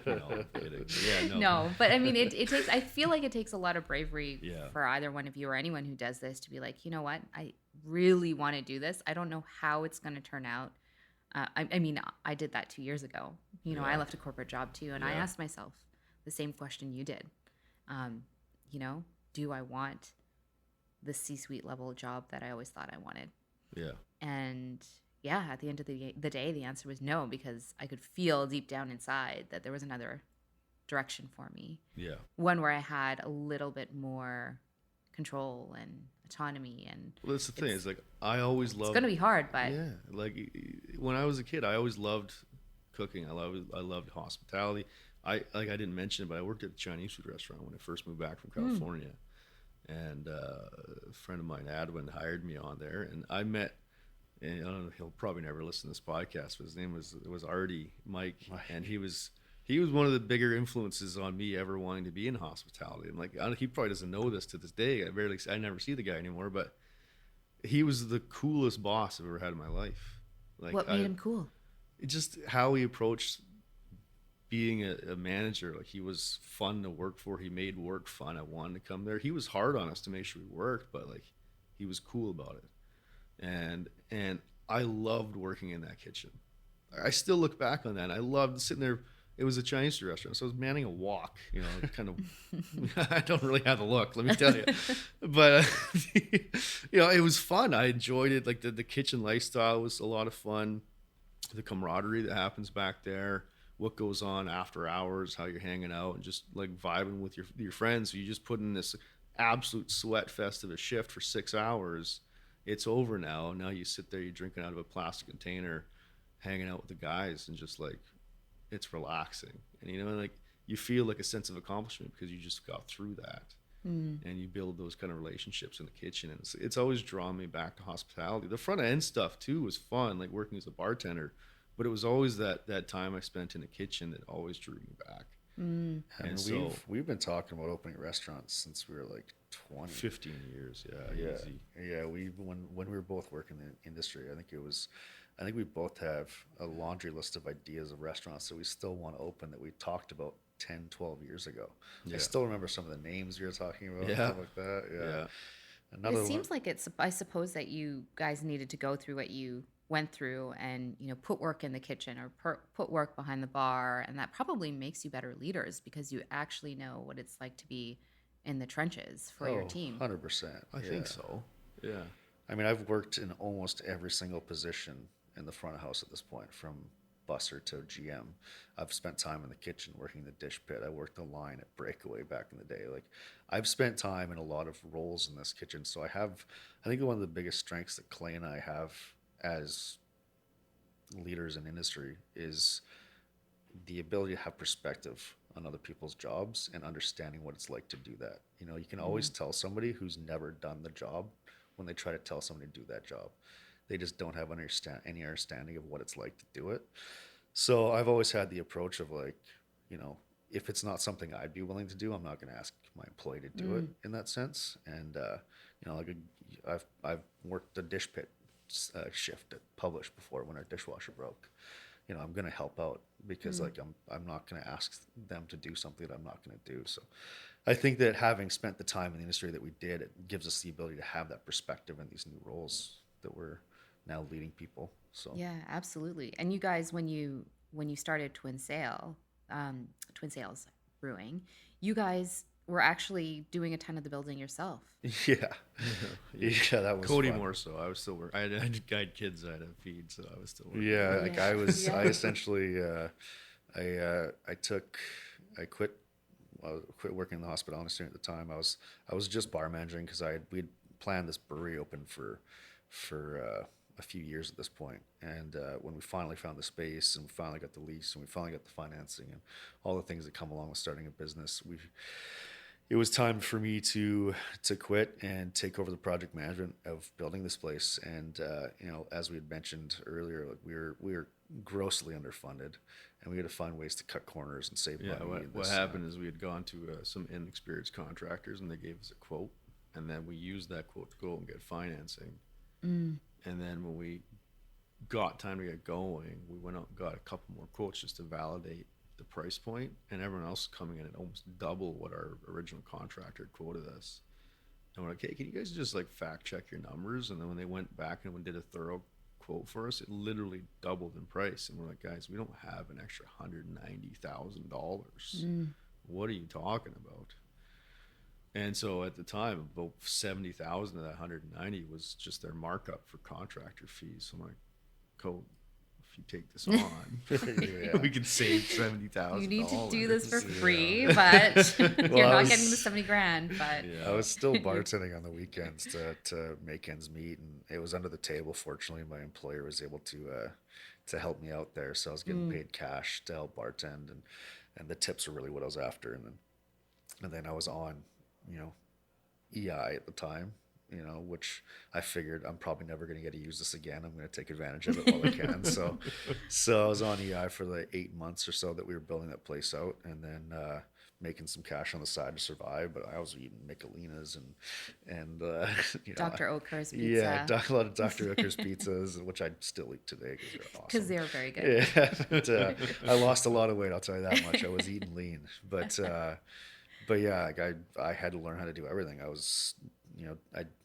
Speaker 3: No, I'm kidding. Yeah,
Speaker 4: no, but I mean, it takes. I feel like it takes a lot of bravery
Speaker 3: Yeah.
Speaker 4: for either one of you or anyone who does this to be like, you know what, I really want to do this. I don't know how it's going to turn out. I mean, I did that 2 years ago. I left a corporate job too, and I asked myself the same question you did. Do I want the C-suite level job that I always thought I wanted?
Speaker 3: Yeah.
Speaker 4: And yeah, at the end of the day, the answer was no, because I could feel deep down inside that there was another direction for me.
Speaker 3: Yeah.
Speaker 4: One where I had a little bit more control and autonomy. And
Speaker 3: well, that's the thing. Is like, I always loved.
Speaker 4: It's going to be hard, but
Speaker 3: yeah, like when I was a kid, I always loved cooking. I loved hospitality. I didn't mention it, but I worked at a Chinese food restaurant when I first moved back from California, and a friend of mine, Adwin, hired me on there, and I met. And I don't know, he'll probably never listen to this podcast, but his name was Artie Mike, and he was one of the bigger influences on me ever wanting to be in hospitality. And like, he probably doesn't know this to this day. I never see the guy anymore, but he was the coolest boss I've ever had in my life. Like,
Speaker 4: what made him cool?
Speaker 3: Just how he approached being a manager. Like, he was fun to work for. He made work fun. I wanted to come there. He was hard on us to make sure we worked, but like, he was cool about it. And I loved working in that kitchen. I still look back on that. I loved sitting there. It was a Chinese food restaurant, so I was manning a wok. Kind of. I don't really have the look, let me tell you. But it was fun. I enjoyed it. Like the kitchen lifestyle was a lot of fun. The camaraderie that happens back there, what goes on after hours, how you're hanging out, and just like vibing with your friends. So you just put in this absolute sweat fest of a shift for 6 hours. It's over now. Now you sit there, you're drinking out of a plastic container, hanging out with the guys, and just like, it's relaxing. And like, you feel like a sense of accomplishment because you just got through that. And you build those kind of relationships in the kitchen. And it's always drawn me back to hospitality. The front end stuff too was fun, like working as a bartender, but it was always that time I spent in the kitchen that always drew me back.
Speaker 2: And
Speaker 3: so
Speaker 2: we've been talking about opening restaurants since we were like 20.
Speaker 3: 15 years. Easy.
Speaker 2: Yeah. When we were both working in the industry, I think we both have a laundry list of ideas of restaurants that we still want to open that we talked about 10, 12 years ago. I still remember some of the names we were talking about and stuff like that. Yeah.
Speaker 4: It seems like I suppose that you guys needed to go through what you went through and put work in the kitchen or put work behind the bar, and that probably makes you better leaders because you actually know what it's like to be in the trenches for your team.
Speaker 2: 100%.
Speaker 3: I think so. Yeah.
Speaker 2: I mean, I've worked in almost every single position in the front of house at this point, from busser to GM. I've spent time in the kitchen working the dish pit. I worked the line at Breakaway back in the day. Like, I've spent time in a lot of roles in this kitchen. So I think one of the biggest strengths that Clay and I have as leaders in industry is the ability to have perspective on other people's jobs and understanding what it's like to do that. You can always tell somebody who's never done the job when they try to tell somebody to do that job. They just don't have any understanding of what it's like to do it. So I've always had the approach of like, if it's not something I'd be willing to do, I'm not going to ask my employee to do it in that sense. And, like I've worked a dish pit shift at Publish before when our dishwasher broke. I'm going to help out because like I'm not going to ask them to do something that I'm not going to do. So I think that having spent the time in the industry that we did, it gives us the ability to have that perspective in these new roles that we're now leading people. So
Speaker 4: Yeah, absolutely. And you guys, when you started Twin Sails Brewing, you guys were actually doing a ton of the building yourself.
Speaker 2: yeah, yeah, that was
Speaker 3: Cody
Speaker 2: fun.
Speaker 3: more so. I was still working. I had to guide kids. I had to feed, so I was still working.
Speaker 2: Yeah, like I was,
Speaker 4: Yeah.
Speaker 2: I essentially, I took, I quit, quit working in the hospital industry at the time. I was just bar managing because we'd planned this brewery open for a few years at this point. And when we finally found the space and we finally got the lease and we finally got the financing and all the things that come along with starting a business, it was time for me to quit and take over the project management of building this place. And as we had mentioned earlier, like we were grossly underfunded, and we had to find ways to cut corners and save
Speaker 3: Yeah,
Speaker 2: money.
Speaker 3: what happened is we had gone to some inexperienced contractors, and they gave us a quote, and then we used that quote to go and get financing. And then when we got time to get going, we went out and got a couple more quotes just to validate the price point, and everyone else coming in at almost double what our original contractor quoted us. And we're like, hey, can you guys just like fact check your numbers? And then when they went back and did a thorough quote for us, it literally doubled in price. And we're like, guys, we don't have an extra $190,000. What are you talking about? And so at the time, about 70,000 of that 190 was just their markup for contractor fees. So I'm like, Code, if you take this on, we can save $70,000.
Speaker 4: You need to do this for free,
Speaker 2: Yeah.
Speaker 4: but you're
Speaker 2: I
Speaker 4: not
Speaker 2: was-
Speaker 4: getting the 70 grand. But
Speaker 3: Yeah.
Speaker 2: I was still bartending on the weekends to make ends meet, and it was under the table. Fortunately, my employer was able to help me out there, so I was getting paid cash to help bartend, and the tips were really what I was after. And then I was on, EI at the time, which I figured I'm probably never going to get to use this again. I'm going to take advantage of it while I can. So I was on EI for the 8 months or so that we were building that place out, and then making some cash on the side to survive. But I was eating Michelinas and
Speaker 4: Dr. Oetker's pizza.
Speaker 2: Yeah, a lot of Dr. Oetker's pizzas, which I still eat today because they're awesome.
Speaker 4: Because they're very good.
Speaker 2: Yeah, but, I lost a lot of weight. I'll tell you that much. I was eating lean, but yeah, like I had to learn how to do everything. I was,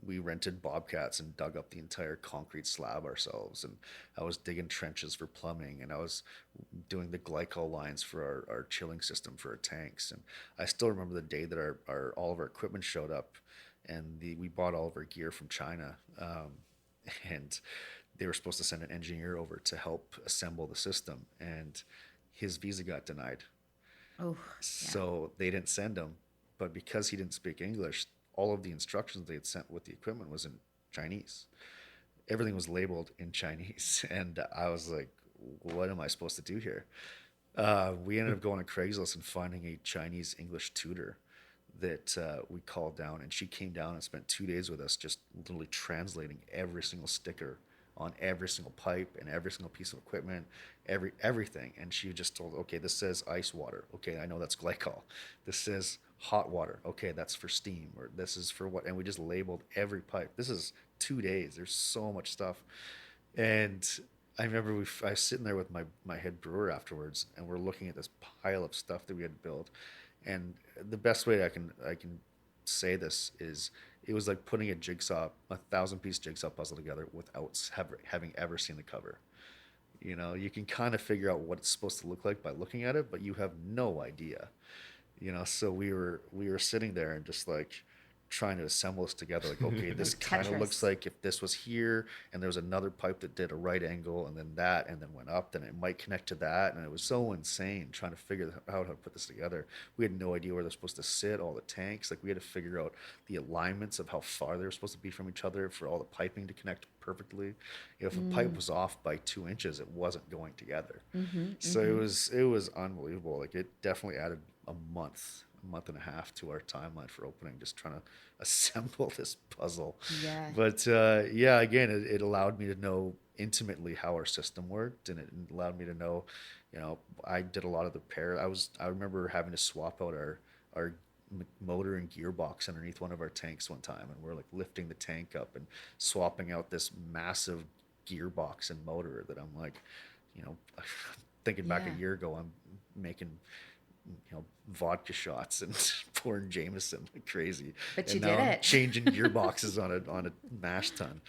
Speaker 2: we rented bobcats and dug up the entire concrete slab ourselves, and I was digging trenches for plumbing, and I was doing the glycol lines for our chilling system for our tanks. And I still remember the day that our all of our equipment showed up, and we bought all of our gear from China, and they were supposed to send an engineer over to help assemble the system, and his visa got denied.
Speaker 4: Oh,
Speaker 2: So they didn't send him, but because he didn't speak English, all of the instructions they had sent with the equipment was in Chinese. Everything was labeled in Chinese, and I was like, "What am I supposed to do here?" We ended up going to Craigslist and finding a Chinese English tutor that we called down, and she came down and spent 2 days with us, just literally translating every single sticker on every single pipe and every single piece of equipment, everything. And she just told, okay, this says ice water. Okay, I know that's glycol. This says hot water. Okay, that's for steam, or this is for what? And we just labeled every pipe. This is 2 days. There's so much stuff. And I remember I was sitting there with my head brewer afterwards, and we're looking at this pile of stuff that we had built. And the best way I can say this is, it was like putting a 1,000-piece jigsaw puzzle together without having ever seen the cover. You can kind of figure out what it's supposed to look like by looking at it, but you have no idea. So we were sitting there and just like trying to assemble this together. Like, okay, this kind of
Speaker 4: Tetris.
Speaker 2: looks like if this was here and there was another pipe that did a right angle and then that and then went up, then it might connect to that. And it was so insane trying to figure out how to put this together. We had no idea where they're supposed to sit, all the tanks. Like, we had to figure out the alignments of how far they were supposed to be from each other for all the piping to connect perfectly. If a pipe was off by 2 inches, it wasn't going together. So it was unbelievable. Like, it definitely added a month and a half to our timeline for opening, just trying to assemble this puzzle.
Speaker 4: Yeah.
Speaker 2: But again, it allowed me to know intimately how our system worked, and it allowed me to know, I did a lot of the I remember having to swap out our motor and gearbox underneath one of our tanks one time, and we're like lifting the tank up and swapping out this massive gearbox and motor that I'm like, you know, thinking back
Speaker 4: Yeah.
Speaker 2: a year ago, I'm making, vodka shots and pouring Jameson like crazy.
Speaker 4: But
Speaker 2: and
Speaker 4: you
Speaker 2: now
Speaker 4: did
Speaker 2: I'm
Speaker 4: it.
Speaker 2: changing gearboxes on a mash tun.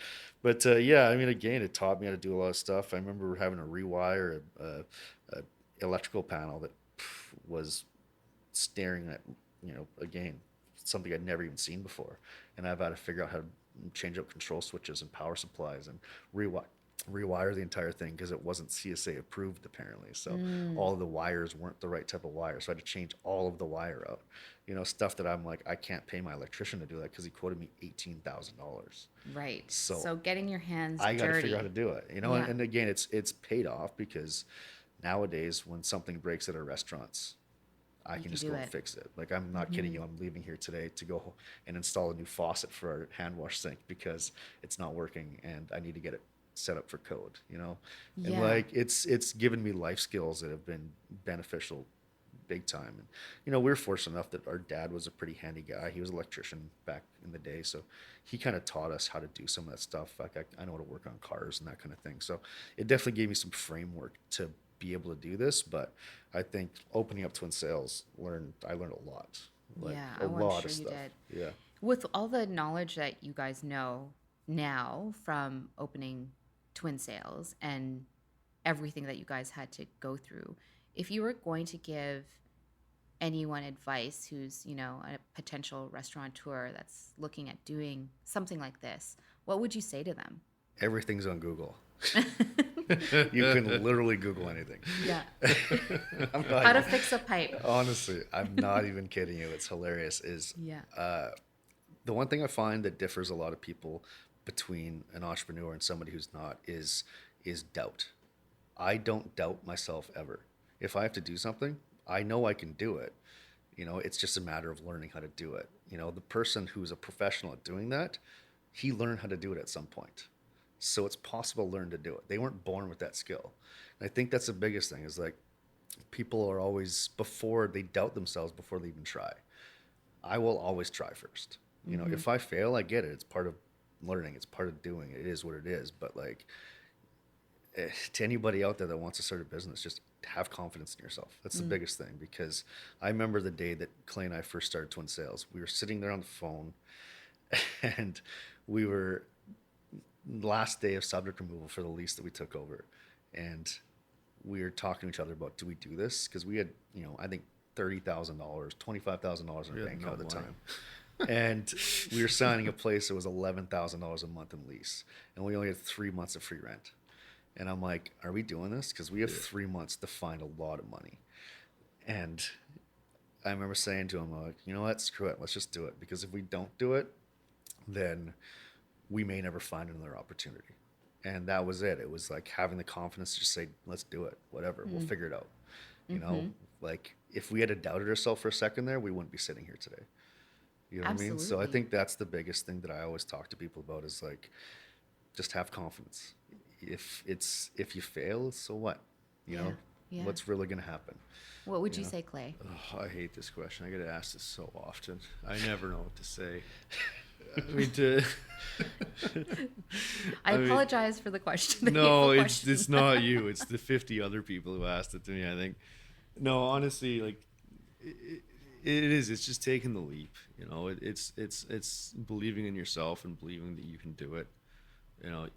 Speaker 2: But yeah, I mean, again, it taught me how to do a lot of stuff. I remember having to rewire a electrical panel that was staring at, again, something I'd never even seen before. And I've had to figure out how to change out control switches and power supplies and rewire the entire thing because it wasn't CSA approved apparently. So all of the wires weren't the right type of wire. So I had to change all of the wire out. Stuff that I'm like, I can't pay my electrician to do that because he quoted me $18,000.
Speaker 4: Right.
Speaker 2: So
Speaker 4: So getting your hands
Speaker 2: I got to
Speaker 4: dirty.
Speaker 2: figure out how to do it.
Speaker 4: Yeah.
Speaker 2: And again, it's paid off because nowadays when something breaks at our restaurants, I
Speaker 4: You
Speaker 2: can
Speaker 4: can
Speaker 2: just
Speaker 4: do
Speaker 2: go
Speaker 4: it.
Speaker 2: and fix it. Like, I'm not kidding you. I'm leaving here today to go and install a new faucet for our hand wash sink because it's not working and I need to get it set up for code, And
Speaker 4: Yeah.
Speaker 2: like, it's given me life skills that have been beneficial big time. And, we were fortunate enough that our dad was a pretty handy guy. He was an electrician back in the day. So he kind of taught us how to do some of that stuff. Like, I know how to work on cars and that kind of thing. So it definitely gave me some framework to be able to do this. But I think opening up Twin Sails, I learned a lot. Like,
Speaker 4: Yeah,
Speaker 2: a
Speaker 4: I'm
Speaker 2: lot
Speaker 4: sure
Speaker 2: of
Speaker 4: you
Speaker 2: stuff.
Speaker 4: did.
Speaker 2: Yeah.
Speaker 4: With all the knowledge that you guys know now from opening Twin Sails and everything that you guys had to go through, if you were going to give anyone advice who's, a potential restaurateur that's looking at doing something like this, what would you say to them?
Speaker 2: Everything's on Google. You can literally Google anything.
Speaker 4: Yeah.
Speaker 2: I'm not
Speaker 4: How to
Speaker 2: even-
Speaker 4: fix a pipe.
Speaker 2: Honestly, I'm not even kidding you. It's hilarious.
Speaker 4: Yeah.
Speaker 2: The one thing I find that differs a lot of people between an entrepreneur and somebody who's not is doubt. I don't doubt myself ever. If I have to do something, I know I can do it. It's just a matter of learning how to do it. The person who's a professional at doing that, he learned how to do it at some point. So it's possible to learn to do it. They weren't born with that skill. And I think that's the biggest thing is like people are always, before they doubt themselves before they even try. I will always try first. If I fail, I get it. It's part of learning. It's part of doing it. It is what it is. But like, to anybody out there that wants to start a business, just have confidence in yourself. That's the biggest thing, because I remember the day that Clay and I first started Twin Sails. We were sitting there on the phone and we were last day of subject removal for the lease that we took over. And we were talking to each other about, do we do this? Because we had, I think $30,000, $25,000 in our bank account at the time. And we were signing a place that was $11,000 a month in lease. And we only had 3 months of free rent. And I'm like, are we doing this? Because we have 3 months to find a lot of money. And I remember saying to him, like, you know what, screw it. Let's just do it. Because if we don't do it, then we may never find another opportunity. And that was it. It was like having the confidence to just say, let's do it. Whatever. We'll figure it out. You know, like if we had doubted ourselves for a second there, we wouldn't be sitting here today. You know what I mean? So I
Speaker 4: Absolutely.
Speaker 2: think that's the biggest thing that I always talk to people about is like, just have confidence. If you fail, so what? You know,
Speaker 4: Yeah.
Speaker 2: what's really going to happen?
Speaker 4: What would you say, Clay?
Speaker 3: Oh, I hate this question. I get asked this so often. I never know what to say. I mean,
Speaker 4: I
Speaker 3: mean,
Speaker 4: apologize for the question. the
Speaker 3: no,
Speaker 4: hateful
Speaker 3: it's
Speaker 4: question.
Speaker 3: not you. It's the 50 other people who asked it to me. I think. No, honestly, like it is. It's just taking the leap. You know, it's believing in yourself and believing that you can do it. You know,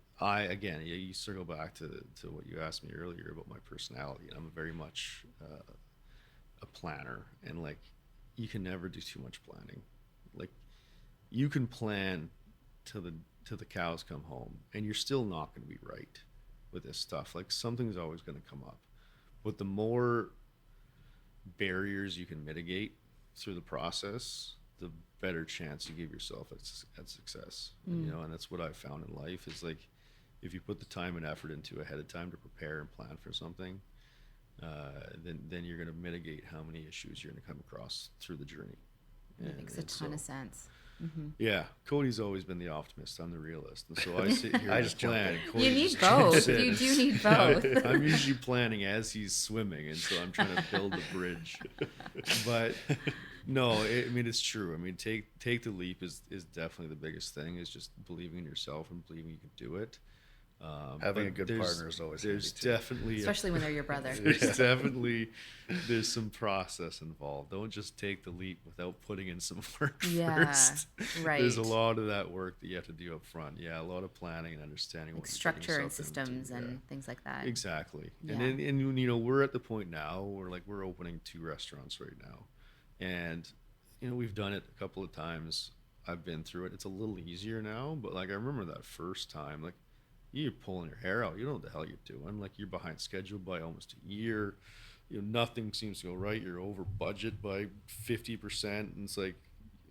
Speaker 3: you circle back to what you asked me earlier about my personality. I'm very much a planner, and like you can never do too much planning. Like you can plan till the cows come home, and you're still not going to be right with this stuff. Like something's always going to come up, but the more barriers you can mitigate through the process, the better chance you give yourself at success. You know, and that's what I've found in life is like if you put the time and effort into ahead of time to prepare and plan for something, then you're going to mitigate how many issues you're going to come across through the journey.
Speaker 4: That makes a ton of sense.
Speaker 3: Yeah, Cody's always been the optimist. I'm the realist, and so I sit here.
Speaker 2: I
Speaker 3: and
Speaker 2: just jump
Speaker 3: plan.
Speaker 2: in.
Speaker 3: Cody
Speaker 4: You need
Speaker 3: just
Speaker 4: both.
Speaker 3: sits.
Speaker 4: You do need both.
Speaker 3: I'm usually planning as he's swimming, and so I'm trying to build the bridge. But no, I mean it's true. I mean take the leap is definitely the biggest thing. Is just believing in yourself and believing you can do it.
Speaker 2: Having
Speaker 3: but
Speaker 2: a good partner is always
Speaker 3: there's
Speaker 2: handy too.
Speaker 3: definitely
Speaker 4: Especially when they're your brother.
Speaker 3: there's some process involved. Don't just take the leap without putting in some work
Speaker 4: Yeah,
Speaker 3: first.
Speaker 4: right.
Speaker 3: There's a lot of that work that you have to do up front. Yeah, a lot of planning and understanding
Speaker 4: Like
Speaker 3: what you're getting
Speaker 4: structure and
Speaker 3: yourself
Speaker 4: systems
Speaker 3: into.
Speaker 4: and things like that.
Speaker 3: Exactly.
Speaker 4: Yeah.
Speaker 3: And you know, we're at the point now where like we're opening 2 restaurants right now. And you know, we've done it a couple of times. I've been through it. It's a little easier now, but like I remember that first time, like you're pulling your hair out. You don't know what the hell you're doing. Like you're behind schedule by almost a year. You know, nothing seems to go right. You're over budget by 50%. And it's like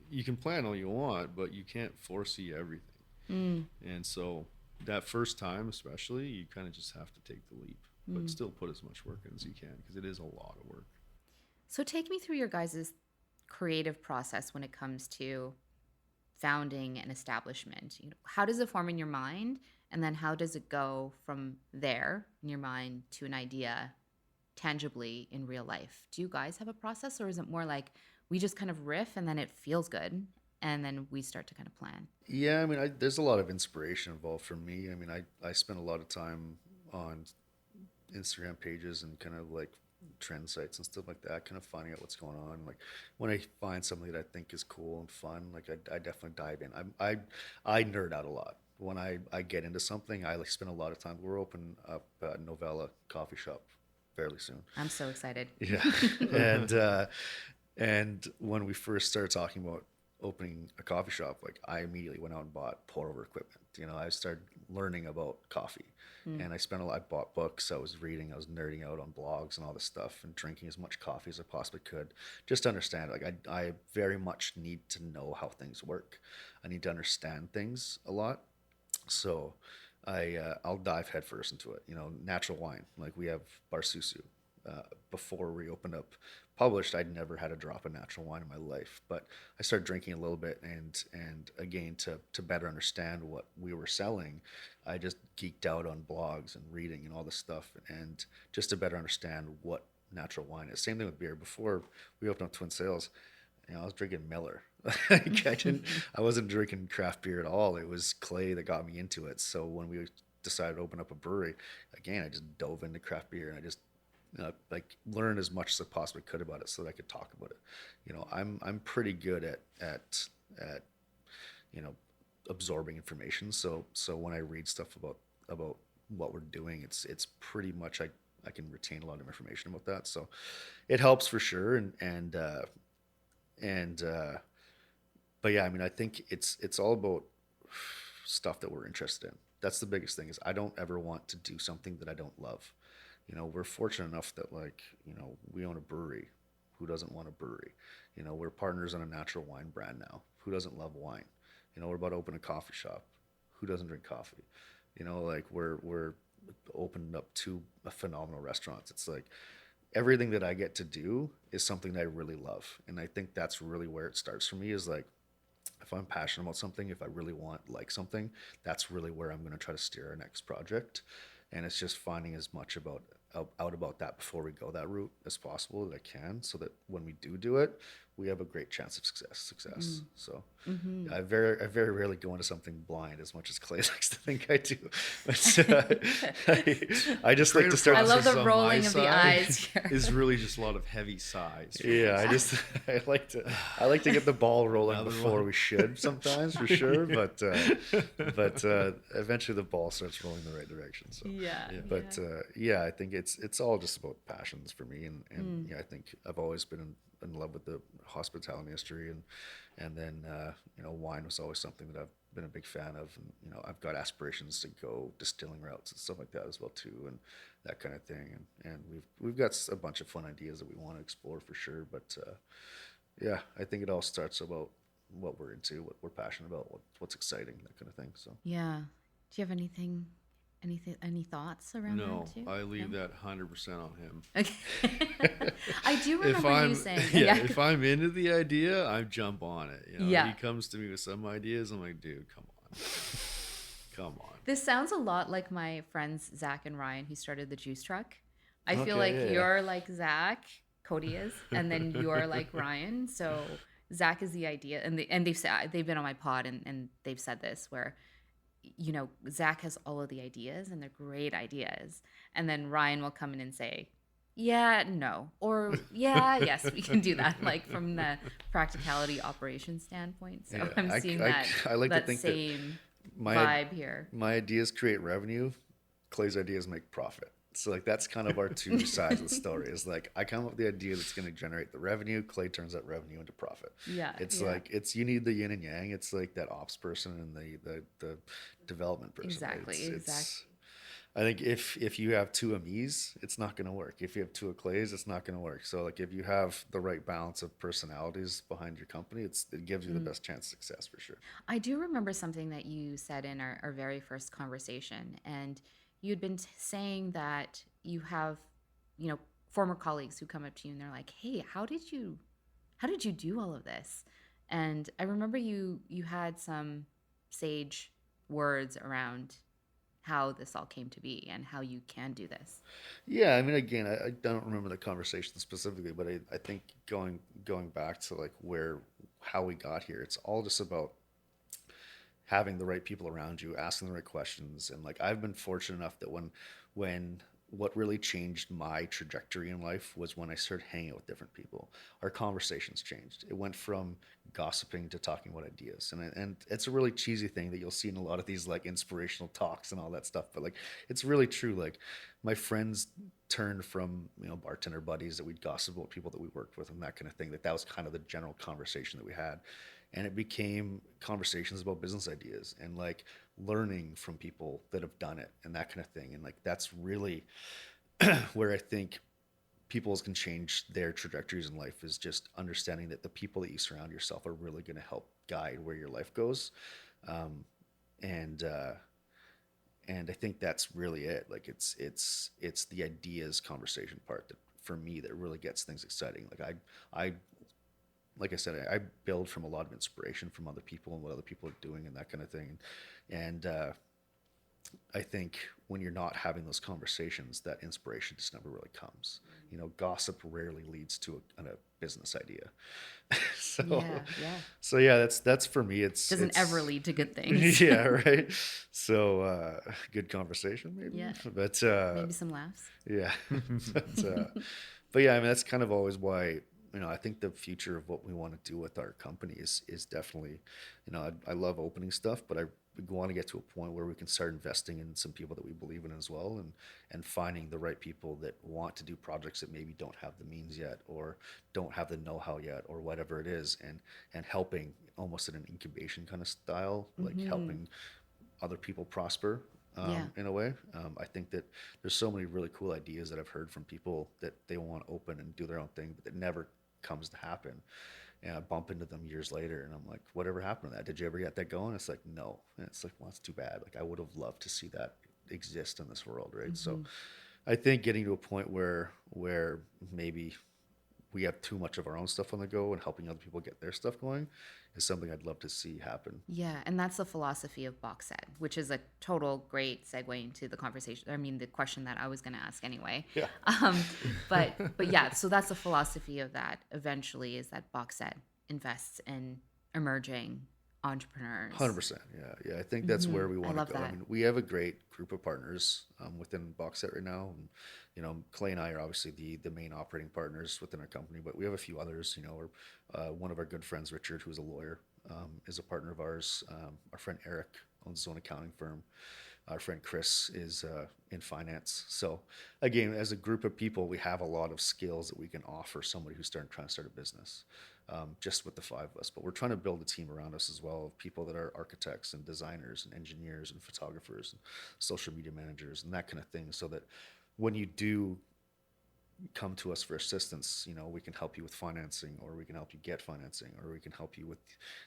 Speaker 3: you can plan all you want, but you can't foresee everything. And so that first time, especially, you kind of just have to take the leap, but still put as much work in as you can because it is a lot of work.
Speaker 4: So take me through your guys' creative process when it comes to founding an establishment. You know, how does it form in your mind? And then how does it go from there in your mind to an idea tangibly in real life? Do you guys have a process, or is it more like we just kind of riff and then it feels good and then we start to kind of plan?
Speaker 2: Yeah, I mean, there's a lot of inspiration involved for me. I mean, I spend a lot of time on Instagram pages and kind of like trend sites and stuff like that, kind of finding out what's going on. Like when I find something that I think is cool and fun, like I definitely dive in. I nerd out a lot. When I get into something, I like spend a lot of time. We're opening up a Novella Coffee Shop fairly soon.
Speaker 4: I'm so excited.
Speaker 2: Yeah, and when we first started talking about opening a coffee shop, like I immediately went out and bought pour over equipment. You know, I started learning about coffee, and I bought books, I was reading, I was nerding out on blogs and all this stuff, and drinking as much coffee as I possibly could, just to understand. Like I very much need to know how things work. I need to understand things a lot. So I'll dive headfirst into it. You know, natural wine. Like we have Bar Susu. Before we opened up published, I'd never had a drop of natural wine in my life, but I started drinking a little bit, and again to better understand what we were selling, I just geeked out on blogs and reading and all this stuff, and just to better understand what natural wine is. Same thing with beer. Before we opened up Twin Sails, you know, I was drinking Miller. Like I wasn't drinking craft beer at all. It was Clay that got me into it. So when we decided to open up a brewery, again, I just dove into craft beer, and I just like learn as much as I possibly could about it so that I could talk about it. You know, I'm pretty good at you know, absorbing information. So when I read stuff about what we're doing, it's pretty much I can retain a lot of information about that. So it helps for sure. But yeah, I mean, I think it's all about stuff that we're interested in. That's the biggest thing, is I don't ever want to do something that I don't love. You know, we're fortunate enough that, like, you know, we own a brewery. Who doesn't want a brewery? You know, we're partners on a natural wine brand now. Who doesn't love wine? You know, we're about to open a coffee shop. Who doesn't drink coffee? You know, like we're opened up 2 phenomenal restaurants. It's like everything that I get to do is something that I really love. And I think that's really where it starts for me, is like, if I'm passionate about something, if I really like something, that's really where I'm going to try to steer our next project. And it's just finding as much out about that before we go that route as possible that I can, so that when we do it, we have a great chance of success. So I very rarely go into something blind, as much as Clay likes to think I do. But I just like to start.
Speaker 4: I love the
Speaker 3: on
Speaker 4: rolling
Speaker 3: my
Speaker 4: of the
Speaker 3: side
Speaker 4: eyes here.
Speaker 3: is really just a lot of heavy sighs.
Speaker 2: Yeah, I like to get the ball rolling
Speaker 3: Another
Speaker 2: before
Speaker 3: one.
Speaker 2: we should sometimes, for sure. But eventually the ball starts rolling in the right direction. So But yeah, I think it's all just about passions for me, and yeah, I think I've always been in love with the hospitality industry, and then you know, wine was always something that I've been a big fan of, and you know, I've got aspirations to go distilling routes and stuff like that as well too, and that kind of thing, and we've got a bunch of fun ideas that we want to explore for sure. But yeah, I think it all starts about what we're into, what we're passionate about, what's exciting, that kind of thing. So
Speaker 4: Yeah. Do you have any thoughts around
Speaker 3: No,
Speaker 4: that too?
Speaker 3: I leave that 100% on him.
Speaker 4: Okay. I do
Speaker 3: If
Speaker 4: remember you saying that.
Speaker 3: if I'm into the idea, I jump on it. You know,
Speaker 4: Yeah.
Speaker 3: He comes to me with some ideas, I'm like, dude, come on.
Speaker 4: This sounds a lot like my friends Zach and Ryan, who started the juice truck. I feel
Speaker 2: Okay,
Speaker 4: like
Speaker 2: yeah.
Speaker 4: you're like Zach, Cody is, and then you're like Ryan. So Zach is the idea, and they've been on my pod, and they've said this, where you know, Zach has all of the ideas and they're great ideas. And then Ryan will come in and say, yeah, no, or yeah, yes, we can do that. Like from the practicality operation standpoint. So
Speaker 2: Yeah,
Speaker 4: I'm seeing
Speaker 2: I like to
Speaker 4: that
Speaker 2: think that
Speaker 4: same
Speaker 2: my
Speaker 4: vibe here.
Speaker 2: my ideas create revenue, Clay's ideas make profit. So like that's kind of our two sides of the story. Is like I come up with the idea that's going to generate the revenue. Clay turns that revenue into profit.
Speaker 4: Yeah,
Speaker 2: It's
Speaker 4: yeah.
Speaker 2: like it's you need the yin and yang. It's like that ops person and the development person. Right?
Speaker 4: Exactly,
Speaker 2: It's I think if you have two Amis, it's not going to work. If you have two Clays, it's not going to work. So like if you have the right balance of personalities behind your company, it gives you the best chance of success for sure.
Speaker 4: I do remember something that you said in our very first conversation, and you'd been saying that you have, you know, former colleagues who come up to you and they're like, "Hey, how did you do all of this?" And I remember you had some sage words around how this all came to be and how you can do this.
Speaker 2: Yeah, I mean, again, I don't remember the conversation specifically, but I think going back to like how we got here, it's all just about having the right people around you, asking the right questions, and like I've been fortunate enough that when what really changed my trajectory in life was when I started hanging out with different people. Our conversations changed. It went from gossiping to talking about ideas, and it's a really cheesy thing that you'll see in a lot of these like inspirational talks and all that stuff. But like, it's really true. Like, my friends turned from bartender buddies that we'd gossip about people that we worked with and that kind of thing. That was kind of the general conversation that we had, and it became conversations about business ideas and like learning from people that have done it and that kind of thing. And like that's really where I think people can change their trajectories in life, is just understanding that the people that you surround yourself are really going to help guide where your life goes. um, and uh, and I think that's really it. Like it's the ideas conversation part that for me that really gets things exciting. I like I said, I build from a lot of inspiration from other people and what other people are doing and that kind of thing. And I think when you're not having those conversations, that inspiration just never really comes. Gossip rarely leads to a business idea. so,
Speaker 4: Yeah, yeah.
Speaker 2: so yeah, that's for me.
Speaker 4: Doesn't
Speaker 2: it's
Speaker 4: ever lead to good things.
Speaker 2: yeah, right. So good conversation, maybe.
Speaker 4: Yeah.
Speaker 2: But
Speaker 4: Maybe some laughs.
Speaker 2: yeah, but yeah, I mean that's kind of always why I think the future of what we want to do with our company is definitely, I love opening stuff, but I want to get to a point where we can start investing in some people that we believe in as well, and finding the right people that want to do projects that maybe don't have the means yet or don't have the know-how yet or whatever it is, and helping almost in an incubation kind of style, like helping other people prosper.
Speaker 4: Yeah.
Speaker 2: In a way, I think that there's so many really cool ideas that I've heard from people that they want to open and do their own thing, but it never comes to happen. And I bump into them years later, and I'm like, "Whatever happened to that? Did you ever get that going?" It's like, "No." And it's like, "Well, that's too bad. Like, I would have loved to see that exist in this world, right?" So, I think getting to a point where maybe we have too much of our own stuff on the go and helping other people get their stuff going is something I'd love to see happen.
Speaker 4: Yeah, and that's the philosophy of Boxset, which is a total great segue into the conversation. I mean, the question that I was going to ask anyway.
Speaker 2: Yeah.
Speaker 4: But yeah, so that's the philosophy of that. Eventually, is that Boxset invests in emerging entrepreneurs.
Speaker 2: 100%. Yeah. I think that's where we want
Speaker 4: love
Speaker 2: to go.
Speaker 4: that.
Speaker 2: I mean, we have a great group of partners within Boxset right now. And, Clay and I are obviously the main operating partners within our company, but we have a few others. One of our good friends, Richard, who's a lawyer, is a partner of ours. Our friend Eric owns his own accounting firm. Our friend Chris is in finance. So again, as a group of people, we have a lot of skills that we can offer somebody who's trying to start a business, just with the five of us. But we're trying to build a team around us as well of people that are architects and designers and engineers and photographers and social media managers and that kind of thing, so that when you do come to us for assistance, we can help you with financing, or we can help you get financing, or we can help you with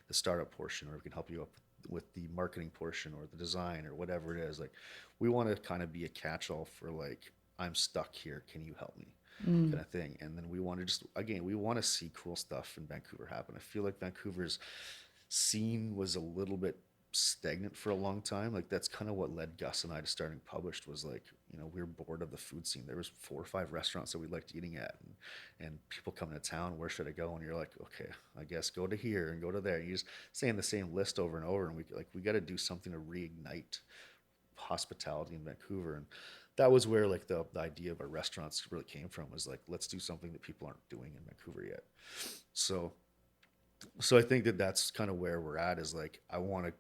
Speaker 2: the startup portion, or we can help you up with the marketing portion or the design or whatever it is. Like, we want to kind of be a catch-all for like, I'm stuck here, can you help me, kind of thing. And then we want to we want to see cool stuff in Vancouver happen. I feel like Vancouver's scene was a little bit stagnant for a long time. Like that's kind of what led Gus and I to starting Published, was like, you know, we were bored of the food scene. There was 4 or 5 restaurants that we liked eating at, and people coming to town, where should I go? And you're like, okay, I guess go to here and go to there. And you just saying the same list over and over. And we got to do something to reignite hospitality in Vancouver. And that was where like the idea of our restaurants really came from, was like, let's do something that people aren't doing in Vancouver yet. So I think that that's kind of where we're at, is like, I want to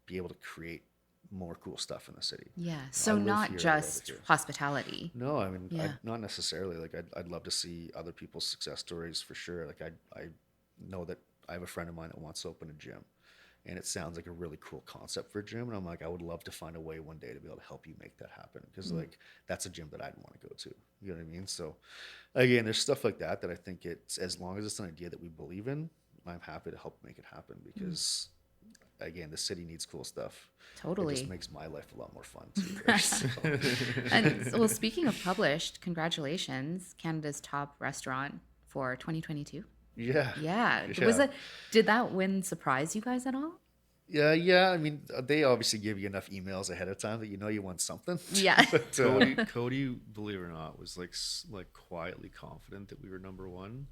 Speaker 2: be able to create more cool stuff in the city.
Speaker 4: Yeah.
Speaker 2: You know,
Speaker 4: So
Speaker 2: I live
Speaker 4: not
Speaker 2: here, I love
Speaker 4: just
Speaker 2: it here.
Speaker 4: hospitality.
Speaker 2: No, I mean,
Speaker 4: Yeah.
Speaker 2: not necessarily. Like, I'd love to see other people's success stories for sure. Like, I know that I have a friend of mine that wants to open a gym, and it sounds like a really cool concept for a gym. And I'm like, I would love to find a way one day to be able to help you make that happen, because like that's a gym that I'd want to go to. You know what I mean? So again, there's stuff like that I think it's, as long as it's an idea that we believe in, I'm happy to help make it happen, because again, the city needs cool stuff. It
Speaker 4: Totally.
Speaker 2: just makes my life a lot more fun too. So,
Speaker 4: And well, speaking of Published, congratulations, Canada's top restaurant for 2022.
Speaker 2: yeah.
Speaker 4: Yeah.
Speaker 2: Yeah.
Speaker 4: Did that win surprise you guys at all?
Speaker 2: Yeah. I mean, they obviously give you enough emails ahead of time that you know you won something.
Speaker 4: Yeah.
Speaker 2: But,
Speaker 3: Cody, believe it or not, was like quietly confident that we were number one,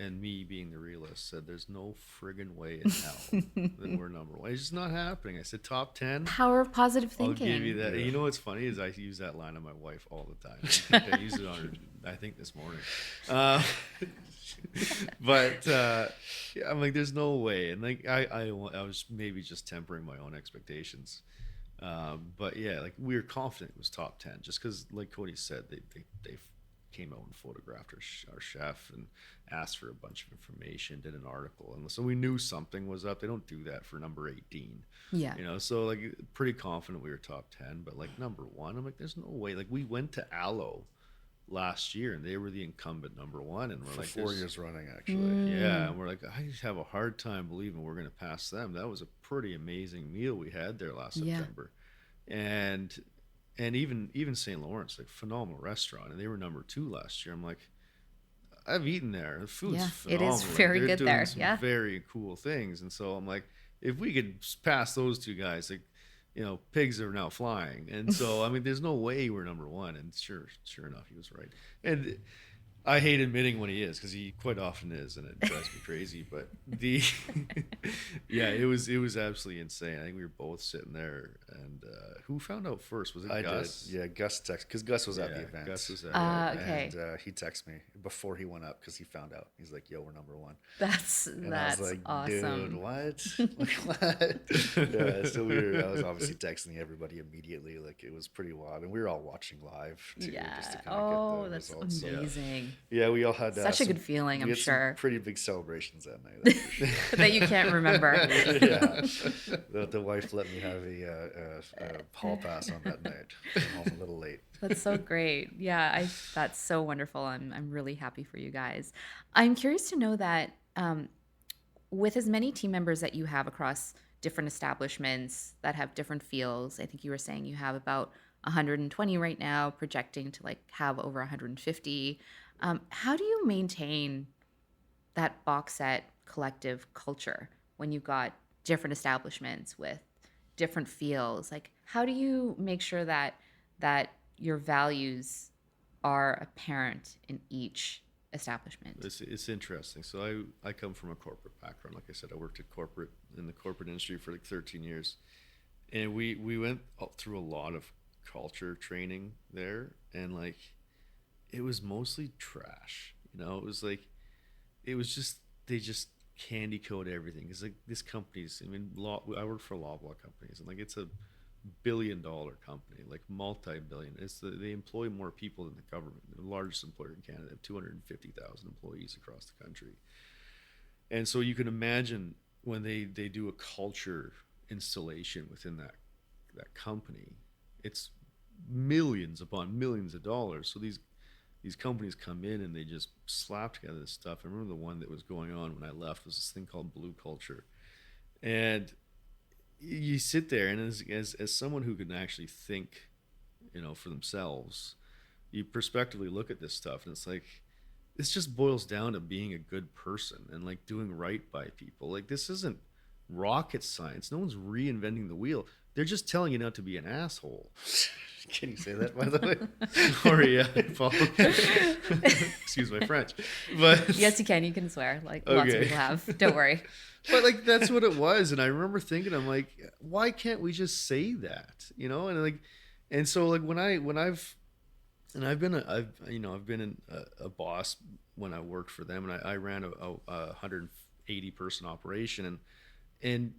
Speaker 3: and me, being the realist, said, "There's no friggin' way in hell that we're number one. It's just not happening." I said, "Top 10.
Speaker 4: Power of positive
Speaker 3: I'll
Speaker 4: thinking.
Speaker 3: give you that."
Speaker 2: Yeah.
Speaker 3: You know what's funny is I use that line on my wife all the time. I think I used it on her, I think this morning. But yeah, I'm like, there's no way. And like, I was maybe just tempering my own expectations. But yeah, like, we were confident it was top 10, just because, like Cody said, they came out and photographed our chef and asked for a bunch of information, did an article, and so we knew something was up. They don't do that for number 18.
Speaker 4: Yeah.
Speaker 3: You know, so like, pretty confident we were top 10, but like number one, I'm like, there's no way. Like, we went to Aloe last year and they were the incumbent number one, and we're
Speaker 2: for
Speaker 3: like,
Speaker 2: 4
Speaker 3: there's-
Speaker 2: years running, actually.
Speaker 3: yeah, and we're like, I just have a hard time believing we're going to pass them. That was a pretty amazing meal we had there last
Speaker 4: Yeah.
Speaker 3: September, and even St. Lawrence, like, phenomenal restaurant, and they were number 2 last year. I'm like, I've eaten there. The food's
Speaker 4: Yeah, it
Speaker 3: phenomenal.
Speaker 4: is very
Speaker 3: They're
Speaker 4: good
Speaker 3: doing
Speaker 4: there,
Speaker 3: some
Speaker 4: yeah.
Speaker 3: very cool things, and so I'm like, if we could pass those 2 guys, like, you know, pigs are now flying. And so, I mean, there's no way we're number one. And sure enough, he was right. And I hate admitting when he is, because he quite often is, and it drives me crazy. But yeah, it was absolutely insane. I think we were both sitting there, and who found out first? Was it
Speaker 2: I
Speaker 3: Gus?
Speaker 2: did. Yeah, Gus texted, because Gus was at the event.
Speaker 3: Gus was at
Speaker 4: Okay.
Speaker 2: And he texted me before he went up, because he found out. He's like, "Yo, we're number one."
Speaker 4: That's
Speaker 2: And I was like,
Speaker 4: awesome.
Speaker 2: "Dude, what? Like, what?" Yeah, so I was obviously texting everybody immediately. Like, it was pretty wild, and we were all watching live too,
Speaker 4: Yeah.
Speaker 2: just to kind of
Speaker 4: Oh,
Speaker 2: get the
Speaker 4: that's
Speaker 2: results. So,
Speaker 4: amazing.
Speaker 2: yeah, we all had
Speaker 4: Such a good feeling,
Speaker 2: we
Speaker 4: I'm
Speaker 2: had some
Speaker 4: sure.
Speaker 2: pretty big celebrations that night. That's for sure.
Speaker 4: That you can't remember.
Speaker 2: Yeah, the wife let me have a hall pass on that night. Came home a little late.
Speaker 4: That's so great. Yeah, that's so wonderful. I'm really happy for you guys. I'm curious to know that with as many team members that you have across different establishments that have different feels, I think you were saying you have about 120 right now, projecting to like have over 150. How do you maintain that Boxset Collective culture when you've got different establishments with different feels? Like, how do you make sure that your values are apparent in each establishment?
Speaker 3: It's interesting. So I come from a corporate background. Like I said, I worked in the corporate industry for like 13 years, and we went through a lot of culture training there, and like, it was mostly trash. You know, it was just, they just candy coat everything. It's like, this company's, I mean, I work for Loblaw companies, and like, it's a billion-dollar company, like multi-billion. They employ more people than the government. They're the largest employer in Canada. They have 250,000 employees across the country. And so you can imagine when they do a culture installation within that company, it's millions upon millions of dollars. So these companies come in and they just slap together this stuff. I remember the one that was going on when I left was this thing called Blue Culture. And you sit there, and as someone who can actually think, you know, for themselves, you prospectively look at this stuff, and it's like, this just boils down to being a good person and like doing right by people. Like, this isn't rocket science. No one's reinventing the wheel. They're just telling you not to be an asshole.
Speaker 2: Can you say that, by the way?
Speaker 3: Sorry, Paul. Excuse my French. But
Speaker 4: Yes, you can. You can swear. Like lots of
Speaker 3: Okay.
Speaker 4: people have. Don't worry.
Speaker 3: But like that's what it was, and I remember thinking, I'm like, why can't we just say that, you know? And so like I've been a boss when I worked for them, and I ran a 180 person operation, and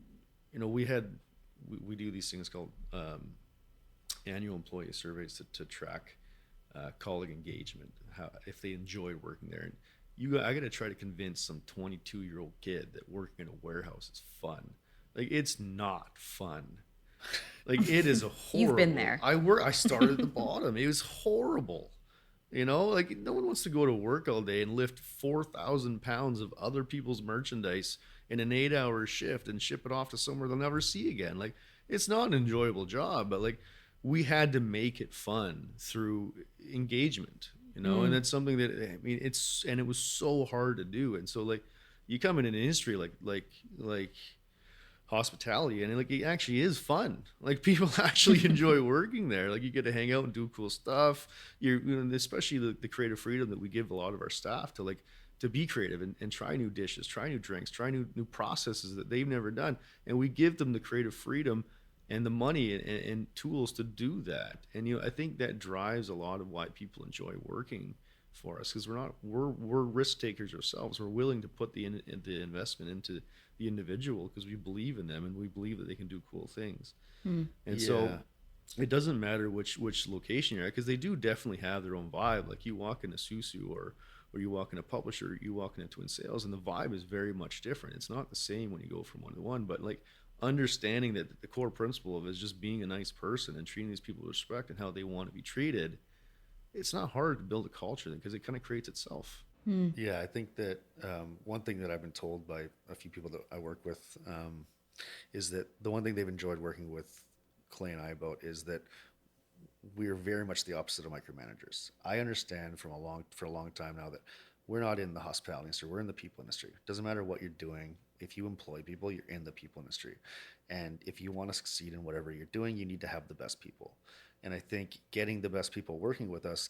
Speaker 3: you know we do these things called annual employee surveys to track colleague engagement, how if they enjoy working there. And I got to try to convince some 22-year-old kid that working in a warehouse is fun. Like, it's not fun. Like, it is a horrible.
Speaker 4: You've been there.
Speaker 3: I started at the bottom. It was horrible. You know, like no one wants to go to work all day and lift 4,000 pounds of other people's merchandise in an 8-hour shift and ship it off to somewhere they'll never see again. Like, it's not an enjoyable job, but like we had to make it fun through engagement, you know, and that's something that, I mean, it was so hard to do. And so like you come in an industry like hospitality, and like it actually is fun. Like people actually enjoy working there. Like you get to hang out and do cool stuff. You know, especially the creative freedom that we give a lot of our staff to be creative and try new dishes, try new drinks, try new processes that they've never done. And we give them the creative freedom and the money and tools to do that. And you know, I think that drives a lot of why people enjoy working for us, because we're risk takers ourselves. We're willing to put the investment into the individual because we believe in them and we believe that they can do cool things. And so it doesn't matter which location you're at, because they do definitely have their own vibe. Like you walk into Susu or you walk in a publisher, you walk into Twin Sails, and the vibe is very much different. It's not the same when you go from one to one, but like understanding that the core principle of it is just being a nice person and treating these people with respect and how they want to be treated. It's not hard to build a culture because it kind of creates itself.
Speaker 2: Yeah, I think that one thing that I've been told by a few people that I work with is that the one thing they've enjoyed working with Clay and I about is that we are very much the opposite of micromanagers. I understand for a long time now that we're not in the hospitality industry, we're in the people industry. It doesn't matter what you're doing. If you employ people, you're in the people industry. And if you want to succeed in whatever you're doing, you need to have the best people. And I think getting the best people working with us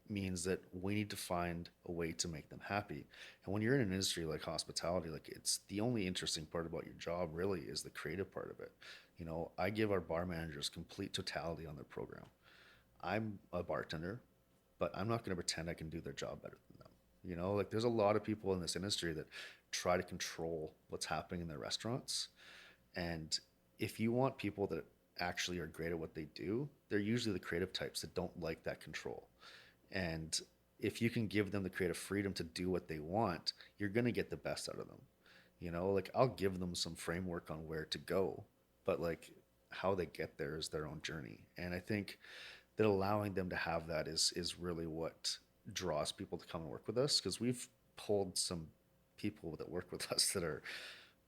Speaker 2: means that we need to find a way to make them happy. And when you're in an industry like hospitality, like it's the only interesting part about your job really is the creative part of it. You know, I give our bar managers complete totality on their program. I'm a bartender, but I'm not going to pretend I can do their job better than them. You know, like there's a lot of people in this industry that try to control what's happening in their restaurants. And if you want people that actually are great at what they do, they're usually the creative types that don't like that control. And if you can give them the creative freedom to do what they want, you're going to get the best out of them. You know, like I'll give them some framework on where to go, but like how they get there is their own journey. And I think that allowing them to have that is really what draws people to come and work with us, because we've pulled some people that work with us that are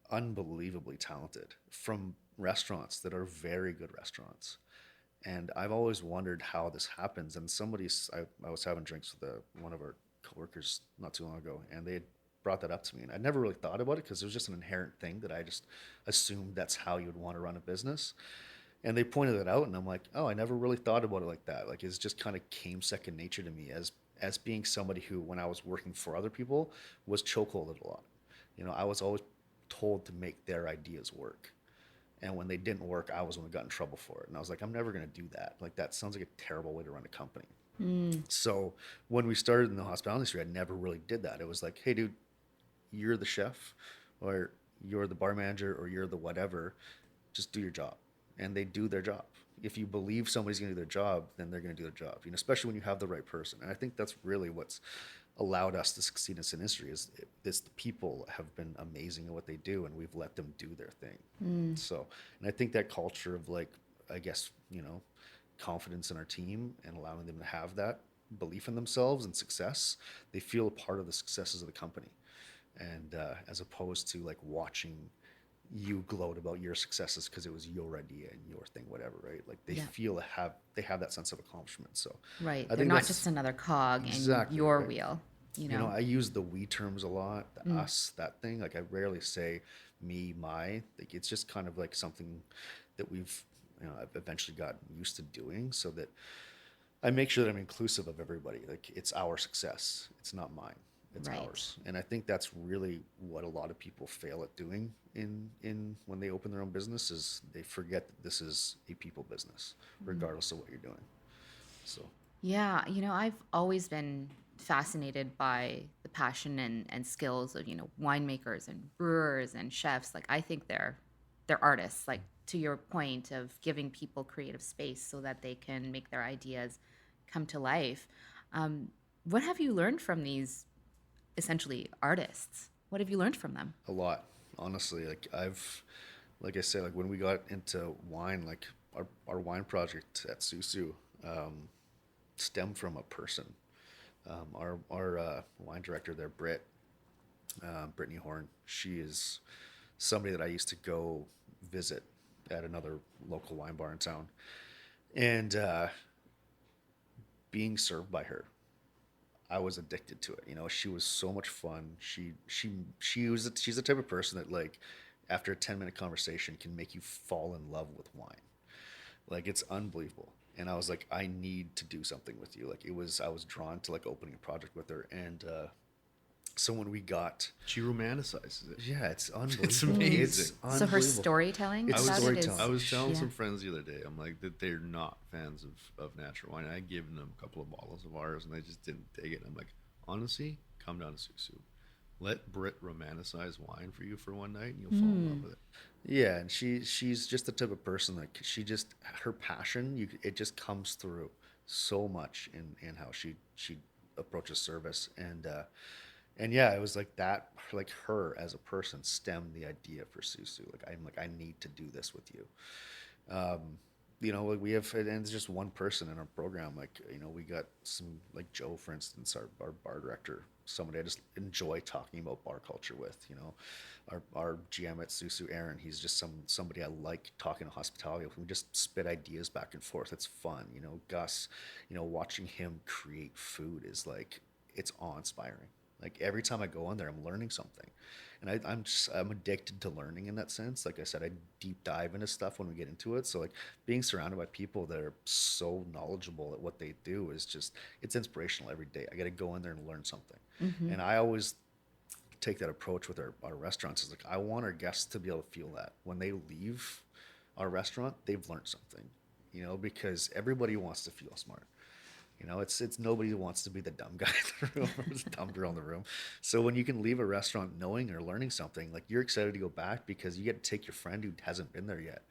Speaker 2: unbelievably talented from restaurants that are very good restaurants. And I've always wondered how this happens. And I was having drinks with one of our coworkers not too long ago, and they had brought that up to me. And I never really thought about it because it was just an inherent thing that I just assumed that's how you would want to run a business. And they pointed it out, and I'm like, oh, I never really thought about it like that. Like it just kind of came second nature to me as being somebody who, when I was working for other people, was chokeholded a lot. You know, I was always told to make their ideas work. And when they didn't work, I was the one who got in trouble for it. And I was like, I'm never going to do that. Like, that sounds like a terrible way to run a company. So when we started in the hospitality industry, I never really did that. It was like, hey, dude, you're the chef, or you're the bar manager, or you're the whatever. Just do your job. And they do their job. If you believe somebody's going to do their job, then they're going to do their job. You know, especially when you have the right person. And I think that's really what's allowed us to succeed in this industry is the people have been amazing at what they do, and we've let them do their thing. So, and I think that culture of like, I guess, you know, confidence in our team and allowing them to have that belief in themselves and success, they feel a part of the successes of the company. And as opposed to like watching you gloat about your successes because it was your idea and your thing, whatever, right? Like they they have that sense of accomplishment. So
Speaker 4: Right.
Speaker 2: I
Speaker 4: They're
Speaker 2: think
Speaker 4: not
Speaker 2: that's
Speaker 4: just another cog
Speaker 2: exactly
Speaker 4: in your
Speaker 2: right.
Speaker 4: wheel. you
Speaker 2: You know,
Speaker 4: know?
Speaker 2: I use the we terms a lot, the us, that thing. Like I rarely say me, my. Like it's just kind of like something that we've, I've eventually gotten used to doing, so that I make sure that I'm inclusive of everybody. Like it's our success. It's not mine. It's
Speaker 4: Right.
Speaker 2: ours. And I think that's really what a lot of people fail at doing in when they open their own business is they forget that this is a people business, regardless of what you're doing. So
Speaker 4: Yeah, I've always been fascinated by the passion and skills of, winemakers and brewers and chefs. Like I think they're artists, like to your point of giving people creative space so that they can make their ideas come to life. Um, what have you learned from these essentially artists? What have you learned from them?
Speaker 2: a lot, honestly. Like I said, like when we got into wine, like our wine project at Susu, stemmed from a person. Our wine director there, Brittany Horn, she is somebody that I used to go visit at another local wine bar in town, and being served by her, I was addicted to it. You know, she was so much fun. She's the type of person that like after a 10-minute conversation can make you fall in love with wine. Like it's unbelievable. And I was like, I need to do something with you. Like I was drawn to like opening a project with her. And so when we got,
Speaker 3: She romanticizes it.
Speaker 2: yeah, it's unbelievable.
Speaker 3: It's amazing.
Speaker 2: It's
Speaker 4: So her
Speaker 2: unbelievable.
Speaker 4: storytelling
Speaker 2: It's
Speaker 4: about it is
Speaker 2: storytelling.
Speaker 3: I was telling
Speaker 4: yeah.
Speaker 3: some friends the other day, I'm like, that they're not fans of natural wine. I gave them a couple of bottles of ours and they just didn't dig it. I'm like, honestly, come down to Susu. Let Brit romanticize wine for you for one night and you'll fall in love with it.
Speaker 2: Yeah, and she's just the type of person that she just her passion it just comes through so much in how she approaches service and yeah, it was like that, like her as a person stemmed the idea for Susu. Like I'm like I need to do this with you. Um, like we have, and it's just one person in our program. Like, we got some, like Joe, for instance, our bar director, somebody I just enjoy talking about bar culture with. Our GM at Susu, Aaron, he's just somebody I like talking to hospitality with. We just spit ideas back and forth. It's fun. Gus, watching him create food is like, it's awe-inspiring. Like every time I go in there, I'm learning something, and I'm addicted to learning in that sense. Like I said, I deep dive into stuff when we get into it. So like being surrounded by people that are so knowledgeable at what they do is just it's inspirational every day. I got to go in there and learn something, and I always take that approach with our restaurants. Is like I want our guests to be able to feel that when they leave our restaurant, they've learned something. Because everybody wants to feel smart. It's nobody who wants to be the dumb guy in the room or the dumb girl in the room. So when you can leave a restaurant knowing or learning something, like you're excited to go back because you get to take your friend who hasn't been there yet,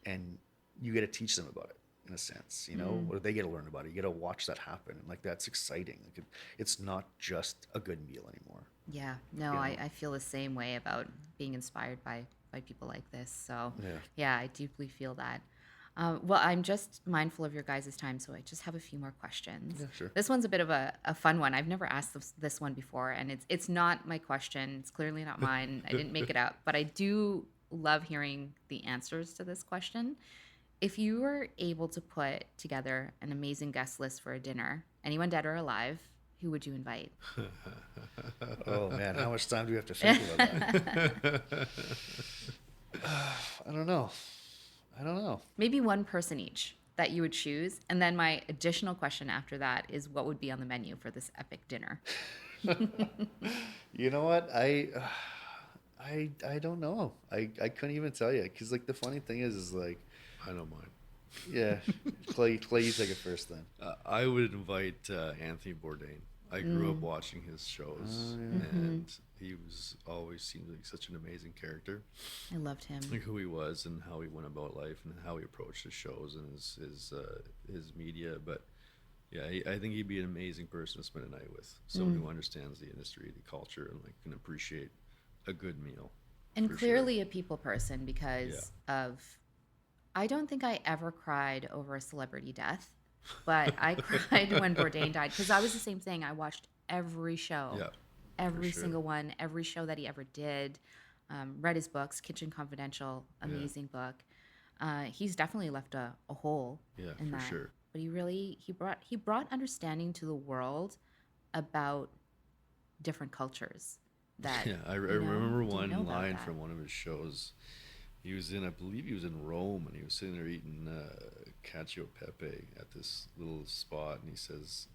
Speaker 2: and you get to teach them about it in a sense, or they get to learn about it. You get to watch that happen, and like that's exciting. Like it's not just a good meal anymore.
Speaker 4: Yeah, no, I feel the same way about being inspired by people like this. So yeah, I deeply feel that. Well, I'm just mindful of your guys' time, so I just have a few more questions.
Speaker 2: Yeah, sure.
Speaker 4: This one's a bit of a fun one. I've never asked this one before, and it's not my question. It's clearly not mine. I didn't make it up, but I do love hearing the answers to this question. If you were able to put together an amazing guest list for a dinner, anyone dead or alive, who would you invite?
Speaker 2: Oh man, how much time do we have to think about that? I don't know.
Speaker 4: Maybe one person each that you would choose. And then my additional question after that is what would be on the menu for this epic dinner?
Speaker 2: You know what? I don't know. I couldn't even tell you because like the funny thing is like
Speaker 3: I know mine.
Speaker 2: yeah, Clay, you take it first then.
Speaker 3: I would invite Anthony Bourdain. I grew up watching his shows, and he was always seemed like such an amazing character.
Speaker 4: I loved him.
Speaker 3: Like who he was and how he went about life and how he approached his shows and his media. But yeah, I think he'd be an amazing person to spend a night with. Someone who understands the industry, the culture, and like can appreciate a good meal.
Speaker 4: And
Speaker 3: for
Speaker 4: clearly
Speaker 3: sure.
Speaker 4: a people person because of, I don't think I ever cried over a celebrity death, but I cried when Bourdain died because I was the same thing. I watched every show,
Speaker 3: Yeah,
Speaker 4: every
Speaker 3: sure.
Speaker 4: single one, every show that he ever did. Read his books, Kitchen Confidential, amazing book. He's definitely left a hole in
Speaker 3: for
Speaker 4: that.
Speaker 3: sure.
Speaker 4: But he brought understanding to the world about different cultures. That
Speaker 3: Yeah, I remember
Speaker 4: didn't know
Speaker 3: one
Speaker 4: about
Speaker 3: line
Speaker 4: that.
Speaker 3: from one of his shows. I believe he was in Rome, and he was sitting there eating cacio e pepe at this little spot, and he says,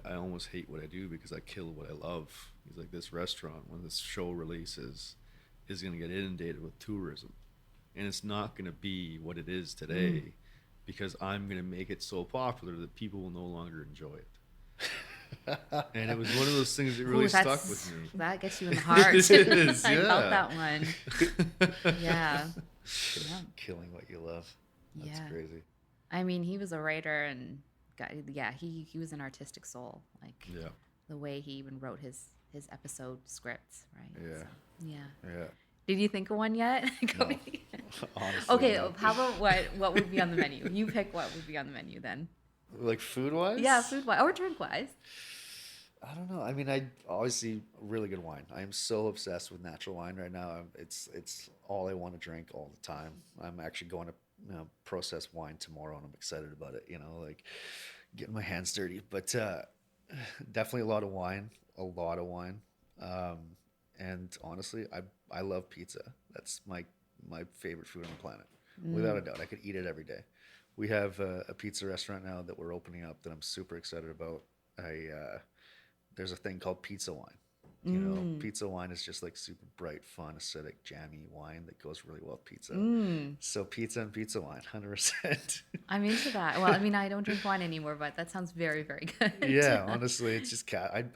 Speaker 3: I almost hate what I do because I kill what I love. He's like, this restaurant, when this show releases, is going to get inundated with tourism, and it's not going to be what it is today because I'm going to make it so popular that people will no longer enjoy it. And it was one of those things that really stuck with me.
Speaker 4: That gets you in the heart.
Speaker 3: It is,
Speaker 4: I
Speaker 3: yeah.
Speaker 4: felt that one. Yeah.
Speaker 2: Killing what you love. That's
Speaker 4: Yeah.
Speaker 2: crazy.
Speaker 4: I mean, he was a writer and he was an artistic soul. Like
Speaker 3: Yeah.
Speaker 4: the way he even wrote his episode scripts, right?
Speaker 2: Yeah.
Speaker 4: So, yeah.
Speaker 2: Yeah.
Speaker 4: Did you think of one yet, Cody?
Speaker 2: Honestly,
Speaker 4: Okay,
Speaker 2: no.
Speaker 4: how about what would be on the menu? You pick what would be on the menu then.
Speaker 2: Like food wise?
Speaker 4: Yeah, food wise or drink wise.
Speaker 2: I don't know. I mean, I obviously really good wine. I am so obsessed with natural wine right now. It's all I want to drink all the time. I'm actually going to process wine tomorrow, and I'm excited about it. Like getting my hands dirty. But definitely a lot of wine. And honestly, I love pizza. That's my favorite food on the planet, without a doubt. I could eat it every day. We have a pizza restaurant now that we're opening up that I'm super excited about. There's a thing called pizza wine. Pizza wine is just like super bright, fun, acidic, jammy wine that goes really well with pizza. So pizza and pizza wine, 100%.
Speaker 4: I'm into that. Well, I mean, I don't drink wine anymore, but that sounds very, very good.
Speaker 2: Yeah, honestly, it's just I've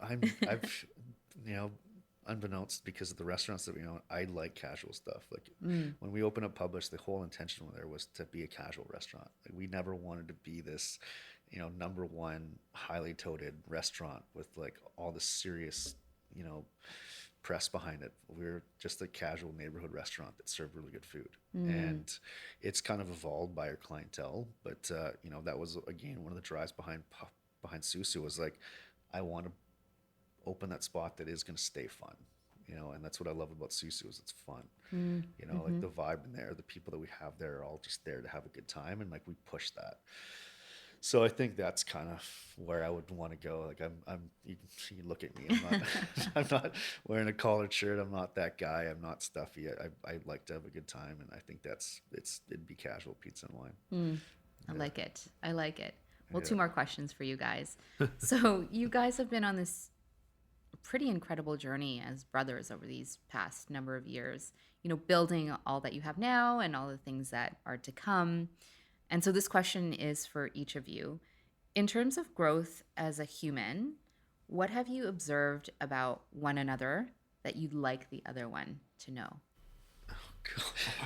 Speaker 2: unbeknownst because of the restaurants that we own, I like casual stuff. Like when we opened up Publish, the whole intention there was to be a casual restaurant. Like we never wanted to be this, number one highly touted restaurant with like all the serious, press behind it. We're just a casual neighborhood restaurant that served really good food. And it's kind of evolved by our clientele. But, that was, again, one of the drives behind Susu was like, I want to open that spot that is going to stay fun, and that's what I love about Susu is it's fun. Like the vibe in there, the people that we have there are all just there to have a good time, and like we push that. So I think that's kind of where I would want to go. Like you look at me, I'm not wearing a collared shirt. I'm not that guy. I'm not stuffy. I like to have a good time, and I think it'd be casual pizza and wine.
Speaker 4: I like it. Well, two more questions for you guys. So you guys have been on this pretty incredible journey as brothers over these past number of years, building all that you have now and all the things that are to come. And so this question is for each of you. In terms of growth as a human, what have you observed about one another that you'd like the other one to know?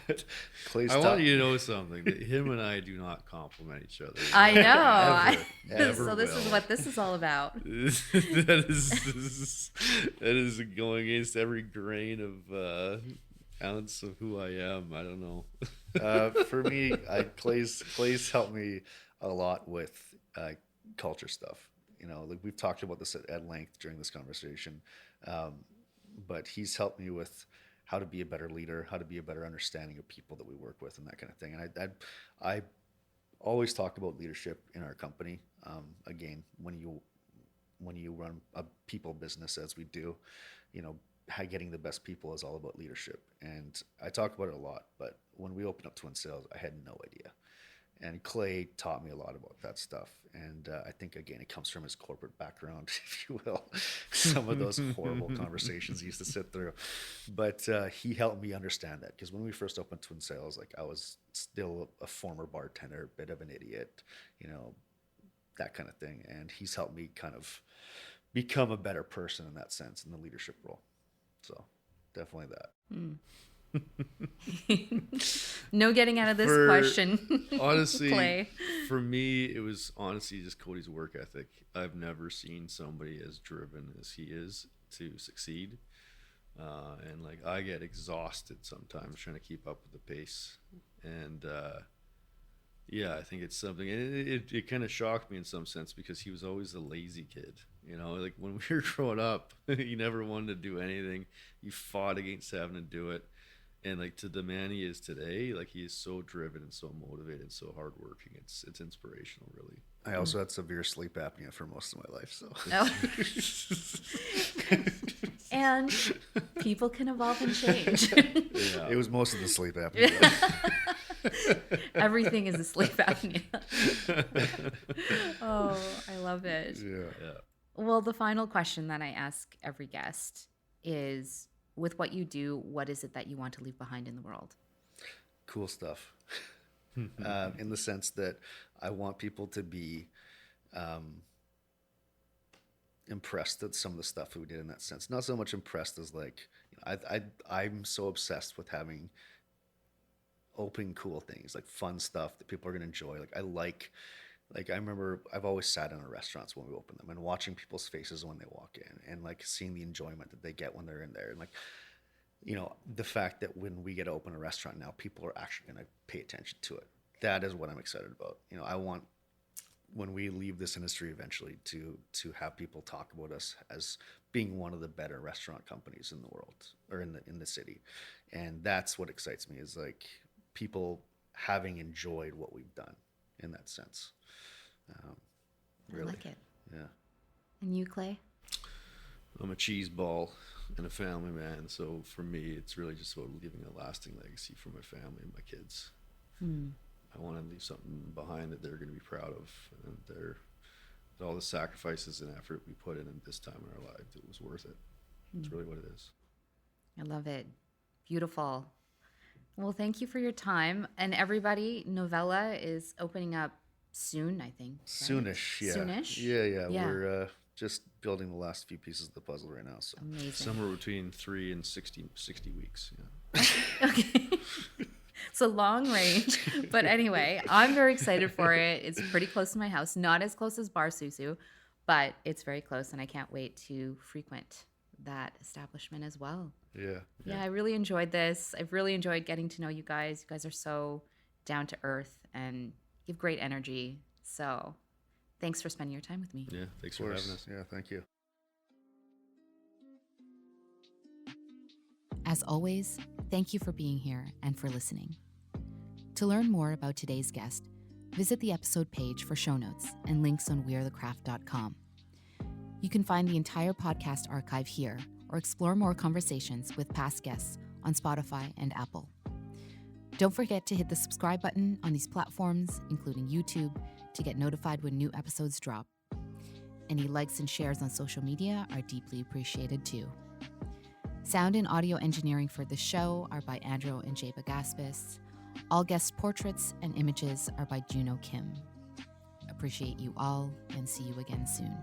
Speaker 2: God. Clay's
Speaker 3: I want you to know something. That him and I do not compliment each other.
Speaker 4: I know.
Speaker 3: Ever
Speaker 4: So this
Speaker 3: will.
Speaker 4: is what this is all about.
Speaker 3: that is going against every grain of ounce of who I am. I don't know.
Speaker 2: For me, Clay's helped me a lot with culture stuff. Like we've talked about this at length during this conversation, but he's helped me with how to be a better leader, how to be a better understanding of people that we work with, and that kind of thing. And I always talk about leadership in our company. Again, when you run a people business as we do, getting the best people is all about leadership. And I talk about it a lot, but when we opened up Twin Sails, I had no idea. And Clay taught me a lot about that stuff. And I think, again, it comes from his corporate background, if you will. Some of those horrible conversations he used to sit through. But he helped me understand that. Because when we first opened Twin Sails, like I was still a former bartender, bit of an idiot, that kind of thing. And he's helped me kind of become a better person in that sense, in the leadership role. So definitely that.
Speaker 4: No getting out of this question.
Speaker 3: Honestly,
Speaker 4: Clay.
Speaker 3: for me, it was honestly just Cody's work ethic. I've never seen somebody as driven as he is to succeed. And like I get exhausted sometimes trying to keep up with the pace. And I think it's something, and it kind of shocked me in some sense because he was always the lazy kid. Like when we were growing up, he never wanted to do anything. He fought against having to do it. And like to the man he is today, like he is so driven and so motivated and so hardworking. It's inspirational, really.
Speaker 2: I also had severe sleep apnea for most of my life, so.
Speaker 4: Oh. And people can evolve and change.
Speaker 2: It was most of the sleep apnea.
Speaker 4: Everything is a sleep apnea. Oh, I love it.
Speaker 2: Yeah.
Speaker 4: Well, the final question that I ask every guest is, with what you do, what is it that you want to leave behind in the world?
Speaker 2: Cool stuff. In the sense that I want people to be impressed at some of the stuff we did in that sense. Not so much impressed as like, I'm so obsessed with having open, cool things, like fun stuff that people are going to enjoy. Like I remember I've always sat in our restaurants when we open them and watching people's faces when they walk in and like seeing the enjoyment that they get when they're in there. And like, you know, the fact that when we get to open a restaurant now, people are actually going to pay attention to it. That is what I'm excited about. You know, I want, when we leave this industry eventually, to have people talk about us as being one of the better restaurant companies in the world or in the city. And that's what excites me, is like people having enjoyed what we've done in that sense. Really.
Speaker 4: I like it.
Speaker 2: Yeah.
Speaker 4: And you, Clay?
Speaker 3: I'm a cheese ball and a family man, so for me, it's really just about leaving a lasting legacy for my family and my kids. I want to leave something behind that they're going to be proud of, and that all the sacrifices and effort we put in this time in our lives, it was worth it. It's really what it is.
Speaker 4: I love it. Beautiful. Well, thank you for your time. And everybody, Novella is opening up soon, I think. Right?
Speaker 2: Soonish, yeah.
Speaker 4: Soonish?
Speaker 2: Yeah. We're just building the last few pieces of the puzzle right now. So
Speaker 4: Amazing.
Speaker 3: Somewhere between 3 and 60 weeks. Yeah.
Speaker 4: Okay. It's a long range. But anyway, I'm very excited for it. It's pretty close to my house. Not as close as Bar Susu, but it's very close. And I can't wait to frequent that establishment as well.
Speaker 2: Yeah.
Speaker 4: I really enjoyed this. I've really enjoyed getting to know you guys. You guys are so down to earth and you have great energy. So thanks for spending your time with me.
Speaker 3: Yeah, thanks for having us.
Speaker 2: Yeah, thank you.
Speaker 1: As always, thank you for being here and for listening. To learn more about today's guest, visit the episode page for show notes and links on wearethecraft.com. You can find the entire podcast archive here or explore more conversations with past guests on Spotify and Apple. Don't forget to hit the subscribe button on these platforms, including YouTube, to get notified when new episodes drop. Any likes and shares on social media are deeply appreciated too. Sound and audio engineering for the show are by Andrew and Jay Bagaspis. All guest portraits and images are by Juno Kim. Appreciate you all and see you again soon.